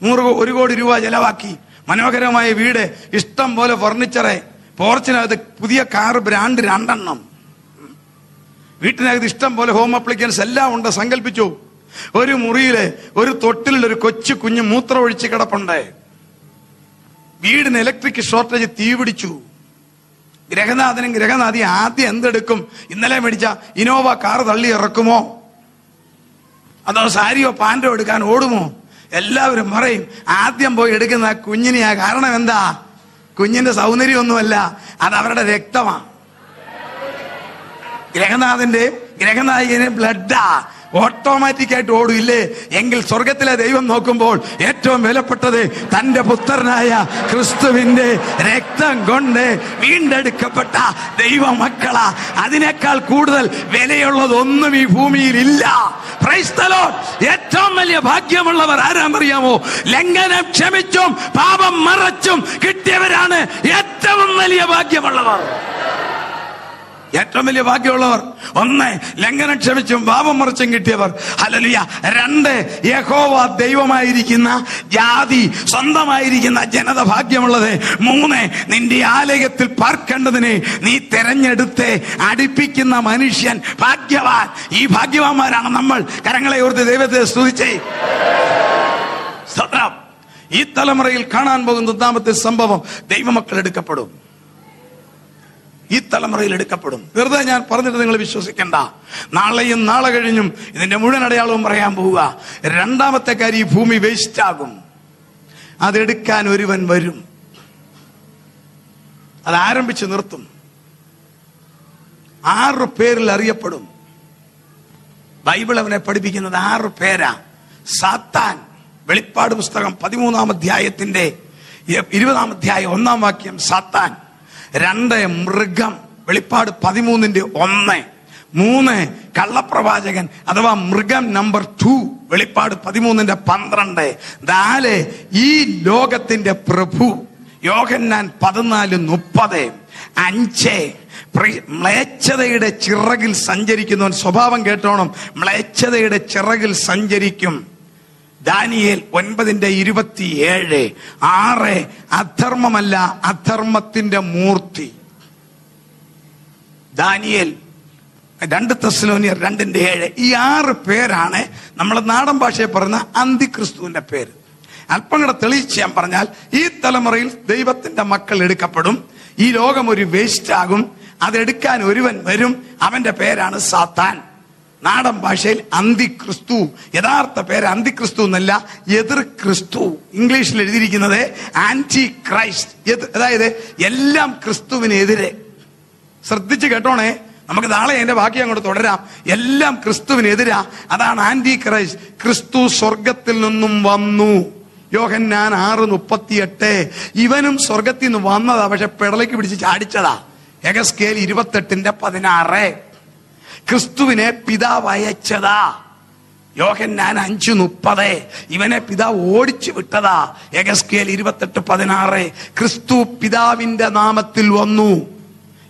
1 കോടി രൂപ ചെലവാക്കി മനോഹരമായ വീട്, ഇഷ്ടം പോലെ ഫർണിച്ചറ്, പോർച്ചിനകത്ത് പുതിയ കാർ ബ്രാൻഡ് 2 എണ്ണം, വീട്ടിനകത്ത് ഇഷ്ടം പോലെ ഹോം അപ്ലിക്കൻസ് എല്ലാം ഉണ്ട്. സങ്കല്പിച്ചു, ഒരു മുറിയില് ഒരു തൊട്ടിൽ ഒരു കൊച്ചു കുഞ്ഞ് മൂത്രം ഒഴിച്ച് കിടപ്പുണ്ട്. വീടിന് ഇലക്ട്രിക് ഷോർട്ടേജ്, തീ പിടിച്ചു. ഗ്രഹനാഥനും ഗ്രഹനാഥി ആദ്യം എന്തെടുക്കും? ഇന്നലെ മേടിച്ച ഇനോവ കാർ തള്ളി ഇറക്കുമോ, അതോ സാരിയോ പാൻറ്റോ എടുക്കാൻ ഓടുമോ? എല്ലാവരും പറയും ആദ്യം പോയി എടുക്കുന്ന കുഞ്ഞിനെയാ. കാരണം എന്താ? കുഞ്ഞിന്റെ സൗന്ദര്യമൊന്നുമല്ല, അത് അവരുടെ രക്തമാണ്. ഗ്രഹനാഥന്റെ ഗ്രഹനായകന് ബ്ലഡാ, ഓട്ടോമാറ്റിക് ആയിട്ട് ഓടില്ലേ. എങ്കിൽ സ്വർഗത്തിലെ ദൈവം നോക്കുമ്പോൾ ഏറ്റവും വിലപ്പെട്ടത് തന്റെ പുത്രനായ ക്രിസ്തുവിന്റെ രക്തം കൊണ്ട് വീണ്ടെടുക്കപ്പെട്ട ദൈവമക്കളാ. അതിനേക്കാൾ കൂടുതൽ വിലയുള്ളതൊന്നും ഈ ഭൂമിയിൽ ഇല്ല. Price the Lord. ഏറ്റവും വലിയ ഭാഗ്യമുള്ളവർ ആരാന്നറിയാമോ? ലംഘനം ക്ഷമിച്ചും പാപം മറച്ചും കിട്ടിയവരാണ് ഏറ്റവും വലിയ ഭാഗ്യമുള്ളവർ. ഏറ്റവും വലിയ ഭാഗ്യമുള്ളവർ 1, ലംഘനം ക്ഷമിച്ചും പാപം മറിച്ചും കിട്ടിയവർ. ഹല്ലേലൂയ. 2, യഹോവ ദൈവമായിരിക്കുന്ന ജാതി, സ്വന്തമായിരിക്കുന്ന ജനത ഭാഗ്യമുള്ളത്. 3, നിന്റെ ആലയത്തിൽ പാർക്കേണ്ടതിനെ നീ തെരഞ്ഞെടുത്ത് അടുപ്പിക്കുന്ന മനുഷ്യൻ ഭാഗ്യവാൻ. ഈ ഭാഗ്യവാന്മാരാണ് നമ്മൾ. കരങ്ങളെ ഓർത്ത് ദൈവത്തെ സ്തുതിച്ചേ. ഈ തലമുറയിൽ കാണാൻ പോകുന്ന 3ാമത്തെ സംഭവം, ദൈവമക്കൾ എടുക്കപ്പെടും. ഈ തലമുറയിൽ എടുക്കപ്പെടും. വെറുതെ ഞാൻ പറഞ്ഞിട്ട് നിങ്ങൾ വിശ്വസിക്കണ്ട. നാളെയും നാളെ കഴിഞ്ഞും ഇതിന്റെ മുഴുവൻ അടയാളവും പറയാൻ പോവുക. 2ാമത്തെ കാര്യം, ഈ ഭൂമി വേസ്റ്റ് ആകും. അതെടുക്കാൻ ഒരുവൻ വരും. അത് ആരംഭിച്ച് നിർത്തും. 6 പേരിൽ അറിയപ്പെടും. ബൈബിൾ അവനെ പഠിപ്പിക്കുന്നത് 6 പേരാ. സാത്താൻ, വെളിപ്പാട് പുസ്തകം 13-ാം അധ്യായത്തിന്റെ 20-ാം അധ്യായം 1-ാം വാക്യം സാത്താൻ. 2, മൃഗം, വെളിപ്പാട് 13-ന്റെ 1. 3, കള്ളപ്രവാചകൻ അഥവാ മൃഗം നമ്പർ 2, വെളിപ്പാട് 13-ന്റെ 12. 4, ഈ ലോകത്തിന്റെ പ്രഭു, യോഹന്നാൻ 14:30. 5, മ്ലേച്ഛതയുടെ ചിറകിൽ സഞ്ചരിക്കുന്നവൻ. സ്വഭാവം കേട്ടോണം, മ്ലേച്ഛതയുടെ ചിറകിൽ സഞ്ചരിക്കും. ദാനിയേൽ 9:27. 6, അധർമ്മമല്ല അധർമ്മത്തിന്റെ മൂർത്തി. ദാനിയേൽ 2 തെസ്സലോനിയർ 2:7. ഈ 6 പേരാണ് നമ്മൾ നാടൻ ഭാഷയിൽ പറയുന്ന അന്തിക്രിസ്തുവിന്റെ പേര്. അല്പം കൂടെ തെളിയിച്ച് ഞാൻ പറഞ്ഞാൽ, ഈ തലമുറയിൽ ദൈവത്തിന്റെ മക്കൾ എടുക്കപ്പെടും. ഈ ലോകം ഒരു വേസ്റ്റ് ആകും. അതെടുക്കാൻ ഒരുവൻ വരും. അവന്റെ പേരാണ് സാത്താൻ. നാടൻ ഭാഷയിൽ അന്തിക്രിസ്തു. യഥാർത്ഥ പേര് അന്തിക്രിസ്തു എന്നല്ല, എതിർ ക്രിസ്തു. ഇംഗ്ലീഷിൽ എഴുതിയിരിക്കുന്നത് ആന്റി ക്രൈസ്റ്റ്. അതായത് എല്ലാം ക്രിസ്തുവിനെതിരെ. ശ്രദ്ധിച്ച് കേട്ടോണേ. നമുക്ക് നാളെ അതിന്റെ ബാക്കി അങ്ങോട്ട് തുടരാം. എല്ലാം ക്രിസ്തുവിനെതിരാ. അതാണ് ആന്റി ക്രൈസ്റ്റ്. ക്രിസ്തു സ്വർഗത്തിൽ നിന്നും വന്നു. യോഹന്നാൻ 6:38. ഇവനും സ്വർഗത്തിൽ നിന്ന് വന്നതാ, പക്ഷെ പെടലേക്ക് പിടിച്ച് ചാടിച്ചതാ. എഗസ്കേൽ 28:16. ക്രിസ്തുവിനെ പിതാവ് അയച്ചതാ. യോഹന്നാൻ 5:30. ഇവനെ പിതാവ് ഓടിച്ചു വിട്ടതാ. എഗസ്കേൽ 28:16. ക്രിസ്തു പിതാവിന്റെ നാമത്തിൽ വന്നു.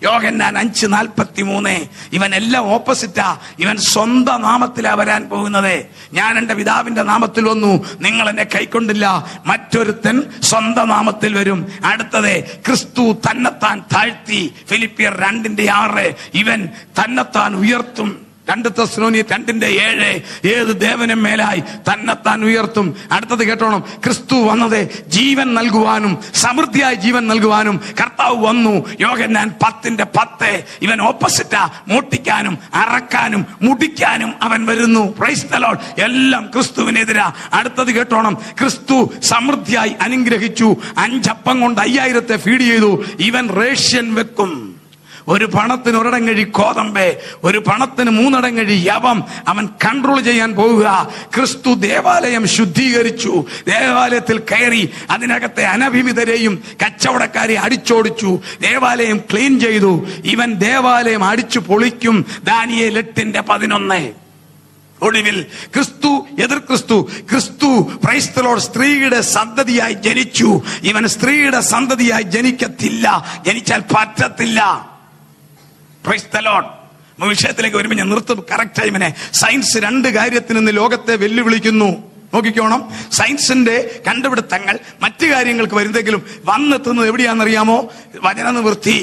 യോഹന്നാൻ 5:43. ഇവൻ എല്ലാം ഓപ്പോസിറ്റാ. ഇവൻ സ്വന്തം നാമത്തിലാ വരാൻ പോകുന്നത്. ഞാൻ എന്റെ പിതാവിന്റെ നാമത്തിൽ വന്നു, നിങ്ങൾ എന്നെ കൈക്കൊണ്ടില്ല. മറ്റൊരുത്തൻ സ്വന്തം നാമത്തിൽ വരും. അടുത്തത് ക്രിസ്തു തന്നെത്താൻ താഴ്ത്തി. ഫിലിപ്പിയർ 2:6. ഇവൻ തന്നെത്താൻ ഉയർത്തും. 2 തെസ്സലോനിയർ 2:7. ഏത് ദേവനും മേലായി തന്നെത്താൻ ഉയർത്തും. അടുത്തത് കേട്ടോണം. ക്രിസ്തു വന്നത് ജീവൻ നൽകുവാനും സമൃദ്ധിയായി ജീവൻ നൽകുവാനും കർത്താവ് വന്നു. യോഹന്നാൻ 10:10. ഇവൻ ഓപ്പോസിറ്റാ. മോട്ടിക്കാനും അറക്കാനും മുടിക്കാനും അവൻ വരുന്നു. Price the Lord. എല്ലാം ക്രിസ്തുവിനെതിരാ. അടുത്തത് കേട്ടോണം. ക്രിസ്തു സമൃദ്ധിയായി അനുഗ്രഹിച്ചു. 5 അപ്പം കൊണ്ട് 5000 ഫീഡ് ചെയ്തു. ഇവൻ റേഷ്യൻ വെക്കും. ഒരു പണത്തിന് 1 ഇടങ്ങഴി കോതമ്പേ, ഒരു പണത്തിന് 3 ഇടങ്ങഴി യവം അവൻ കൺട്രോൾ ചെയ്യാൻ പോവുക. ക്രിസ്തു ദേവാലയം ശുദ്ധീകരിച്ചു. ദേവാലയത്തിൽ കയറി അതിനകത്തെ അനഭിമിതരെയും കച്ചവടക്കാരെ അടിച്ചോടിച്ചു. ദേവാലയം ക്ലീൻ ചെയ്തു. ഇവൻ ദേവാലയം അടിച്ചു പൊളിക്കും. ദാനിയേൽ 8:11. ഒടുവിൽ ക്രിസ്തു എതിർ ക്രിസ്തു. ക്രിസ്തു പ്രൈസ് ദി ലോർഡ് സ്ത്രീയുടെ സന്തതിയായി ജനിച്ചു. ഇവൻ സ്ത്രീയുടെ സന്തതിയായി ജനിക്കത്തില്ല, ജനിച്ചാൽ പറ്റത്തില്ല. Price the Lord. വിഷയത്തിലേക്ക് വരുമ്പോൾ ഞാൻ നിർത്തും കറക്റ്റ് ടൈമിനെ. സയൻസ് 2 കാര്യത്തിൽ നിന്ന് ലോകത്തെ വെല്ലുവിളിക്കുന്നു. നോക്കിക്കോണം. സയൻസിന്റെ കണ്ടുപിടുത്തങ്ങൾ മറ്റു കാര്യങ്ങൾക്ക് വരുന്നെങ്കിലും വന്നെത്തുന്നത് എവിടെയാണെന്നറിയാമോ? വചന നിവൃത്തി.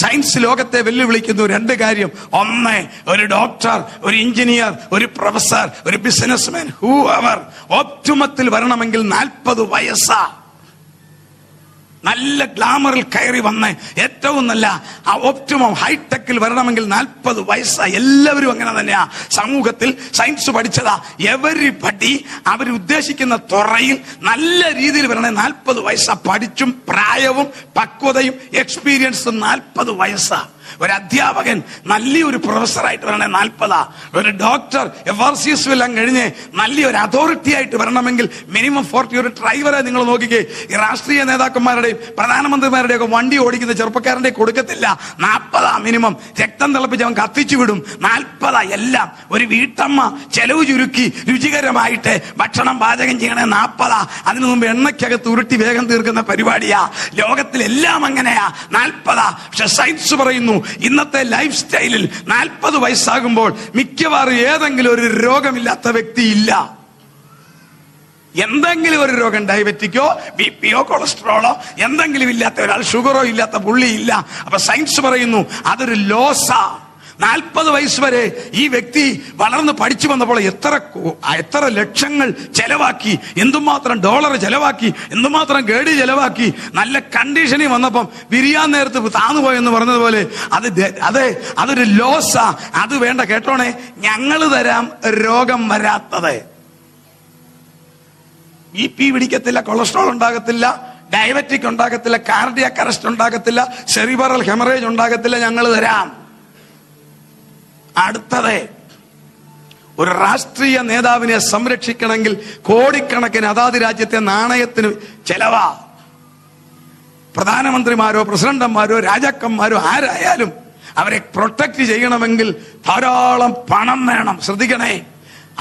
സയൻസ് ലോകത്തെ വെല്ലുവിളിക്കുന്നു 2 കാര്യം. 1, ഒരു ഡോക്ടർ, ഒരു എഞ്ചിനീയർ, ഒരു പ്രൊഫസർ, ഒരു ബിസിനസ്മാൻ, ഹൂ എവർ ഓപ്റ്റിമത്തിൽ വരണമെങ്കിൽ 40 വയസ്സാ. നല്ല ഗ്ലാമറിൽ കയറി വന്ന് ഏറ്റവും നല്ല ആ ഒപ്റ്റിമം ഹൈടെക്കിൽ വരണമെങ്കിൽ 40 വയസ്സായി. എല്ലാവരും അങ്ങനെ തന്നെയാ. സമൂഹത്തിൽ സയൻസ് പഠിച്ചതാ. എവരിബഡി അവരുദ്ദേശിക്കുന്ന തുറയിൽ നല്ല രീതിയിൽ വരണേ 40 വയസ്സാ. പഠിച്ചും പ്രായവും പക്വതയും എക്സ്പീരിയൻസും 40 വയസ്സാ. ഒരു അധ്യാപകൻ നല്ലൊരു പ്രൊഫസറായിട്ട് വരണേ 40. ഒരു ഡോക്ടർ FRCS എല്ലാം കഴിഞ്ഞ് നല്ലൊരു അതോറിറ്റി ആയിട്ട് വരണമെങ്കിൽ മിനിമം 40. ഒരു ഡ്രൈവറെ നിങ്ങൾ നോക്കിക്കേ. ഈ രാഷ്ട്രീയ നേതാക്കന്മാരുടെയും പ്രധാനമന്ത്രിമാരുടെയും ഒക്കെ വണ്ടി ഓടിക്കുന്ന ചെറുപ്പക്കാരന്റെ കൊടുക്കത്തില്ല. 40 മിനിമം. രക്തം തിളപ്പിച്ച് അവൻ കത്തിച്ചു വിടും. 40 എല്ലാം. ഒരു വീട്ടമ്മ ചെലവ് ചുരുക്കി രുചികരമായിട്ട് ഭക്ഷണം പാചകം ചെയ്യണേ 40. അതിനു മുമ്പ് എണ്ണയ്ക്കകത്ത് ഉരുട്ടി വേഗം തീർക്കുന്ന പരിപാടിയാ. ലോകത്തിലെല്ലാം അങ്ങനെയാ 40. പക്ഷെ സയൻസ് പറയുന്നു ഇന്നത്തെ ലൈഫ് സ്റ്റൈലിൽ 40 വയസ്സാകുമ്പോൾ മിക്കവാറും ഏതെങ്കിലും ഒരു രോഗമില്ലാത്ത വ്യക്തി ഇല്ല. എന്തെങ്കിലും ഒരു രോഗം, ഡയബറ്റിക്കോ BP-യോ കൊളസ്ട്രോളോ എന്തെങ്കിലും ഇല്ലാത്ത ഒരാൾ, ഷുഗറോ ഇല്ലാത്ത പുള്ളി ഇല്ല. അപ്പൊ സയൻസ് പറയുന്നു അതൊരു ലോസാ. 40 വയസ്സ് വരെ ഈ വ്യക്തി വളർന്ന് പഠിച്ചു വന്നപ്പോൾ എത്ര ലക്ഷങ്ങൾ ചെലവാക്കി, എന്തുമാത്രം ഡോളർ ചെലവാക്കി, എന്തുമാത്രം ഗേഡി ചെലവാക്കി. നല്ല കണ്ടീഷനിൽ വന്നപ്പം വിരിയാൻ നേരത്ത് താന്നുപോയെന്ന് പറഞ്ഞതുപോലെ അതൊരു ലോസാ. അത് വേണ്ട. കേട്ടോണേ, ഞങ്ങൾ തരാം രോഗം വരാത്തത്. BP പിടിക്കത്തില്ല, കൊളസ്ട്രോൾ ഉണ്ടാകത്തില്ല, ഡയബറ്റിക് ഉണ്ടാകത്തില്ല, കാർഡിയാക് അറസ്റ്റ് ഉണ്ടാകത്തില്ല, സെറിബ്രൽ ഹെമറേജ് ഉണ്ടാകത്തില്ല. ഞങ്ങൾ തരാം. അടുത്തത്, ഒരു രാഷ്ട്രീയ നേതാവിനെ സംരക്ഷിക്കണമെങ്കിൽ കോടിക്കണക്കിന് അതാത് രാജ്യത്തെ നാണയത്തിന് ചെലവാ. പ്രധാനമന്ത്രിമാരോ പ്രസിഡന്റന്മാരോ രാജാക്കന്മാരോ ആരായാലും അവരെ പ്രൊട്ടക്ട് ചെയ്യണമെങ്കിൽ ധാരാളം പണം വേണം. ശ്രദ്ധിക്കണേ,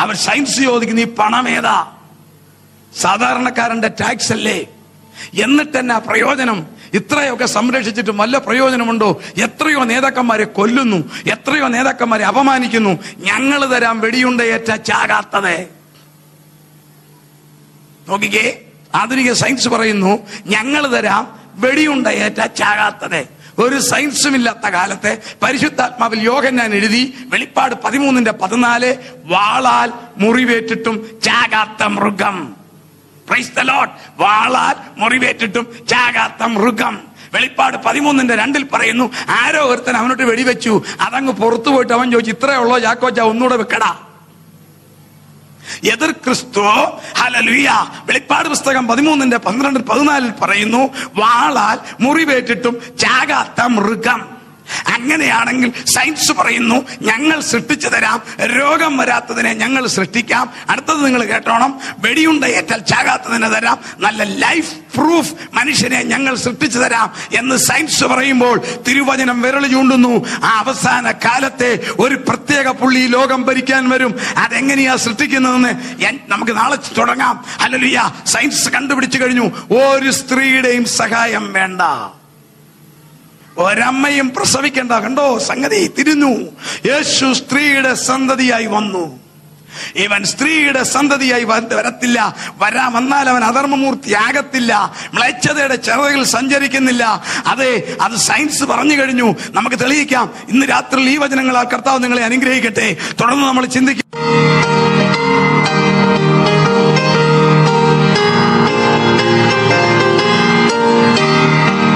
അവർ സയൻസ് ചോദിക്കുന്ന ഈ പണം ഏതാ? സാധാരണക്കാരന്റെ ടാക്സ് അല്ലേ? എന്നിട്ട് തന്നെ പ്രയോജനം? ഇത്രയൊക്കെ സംരക്ഷിച്ചിട്ടും വല്ല പ്രയോജനമുണ്ടോ? എത്രയോ നേതാക്കന്മാരെ കൊല്ലുന്നു, എത്രയോ നേതാക്കന്മാരെ അപമാനിക്കുന്നു. ഞങ്ങൾ തരാം വെടിയുണ്ടയേറ്റ ചാകാത്തത്. നോക്കിക്കേ, ആധുനിക സയൻസ് പറയുന്നു ഞങ്ങൾ തരാം വെടിയുണ്ടയേറ്റ ചാകാത്തത്. ഒരു സയൻസും ഇല്ലാത്ത കാലത്തെ പരിശുദ്ധാത്മാവിൽ യോഹന്നാൻ എഴുതി. വെളിപ്പാട് 13:14. വാളാൽ മുറിവേറ്റിട്ടും ചാകാത്ത മൃഗം. Price the Lord. വാളാൽ മുറിവേറ്റിട്ടും ചാകാത്ത മൃഗം. വെളിപ്പാട് 13:2 പറയുന്നു ആരോ ഒരുത്തൻ അവനോട്ട് വെടിവെച്ചു. അതങ്ങ് പുറത്തു പോയിട്ട് അവൻ ചോദിച്ചു, ഇത്രയേ ഉള്ളോ ചാക്കോച്ച, ഒന്നുകൂടെ വെക്കടാ. എതിർ ക്രിസ്തു. ഹല്ലേലൂയ. വെളിപ്പാട് പുസ്തകം 13:12-14 പറയുന്നു വാളാൽ മുറിവേറ്റിട്ടും ചാകാത്ത മൃഗം. അങ്ങനെയാണെങ്കിൽ സയൻസ് പറയുന്നു ഞങ്ങൾ സൃഷ്ടിച്ചു തരാം, രോഗം വരാത്തതിനെ ഞങ്ങൾ സൃഷ്ടിക്കാം. അടുത്തത് നിങ്ങൾ കേട്ടോണം, വെടിയുണ്ട ഏറ്റാൽ ചാകാത്തതിനെ തരാം, നല്ല ലൈഫ് പ്രൂഫ് മനുഷ്യനെ ഞങ്ങൾ സൃഷ്ടിച്ചു തരാം എന്ന് സയൻസ് പറയുമ്പോൾ തിരുവചനം വിരൽ ചൂണ്ടുന്നു. ആ അവസാന കാലത്തെ ഒരു പ്രത്യേക പുള്ളി ലോകം ഭരിക്കാൻ വരും. അതെങ്ങനെയാ സൃഷ്ടിക്കുന്നതെന്ന് നമുക്ക് നാളെ തുടങ്ങാം. ഹല്ലേലൂയ. സയൻസ് കണ്ടുപിടിച്ചു കഴിഞ്ഞു, ഒരു സ്ത്രീയുടെയും സഹായം വേണ്ട, ഒരമ്മയും പ്രസവിക്കേണ്ട. കണ്ടോ, സംഗതി തിരിഞ്ഞു. യേശു സ്ത്രീയുടെ സന്തതിയായി വന്നു. ഇവൻ സ്ത്രീയുടെ സന്തതിയായി വരത്തില്ല. വന്നാൽ അവൻ അധർമ്മമൂർത്തിയാകത്തില്ല, മ്ലേച്ഛതയുടെ ചിറകിൽ സഞ്ചരിക്കുന്നില്ല. അതെ, അത് സയൻസ് പറഞ്ഞു കഴിഞ്ഞു. നമുക്ക് തെളിയിക്കാം. ഇന്ന് രാത്രി ഈ വചനങ്ങളാൽ കർത്താവ് നിങ്ങളെ അനുഗ്രഹിക്കട്ടെ. തുടർന്ന് നമ്മൾ ചിന്തിക്കും.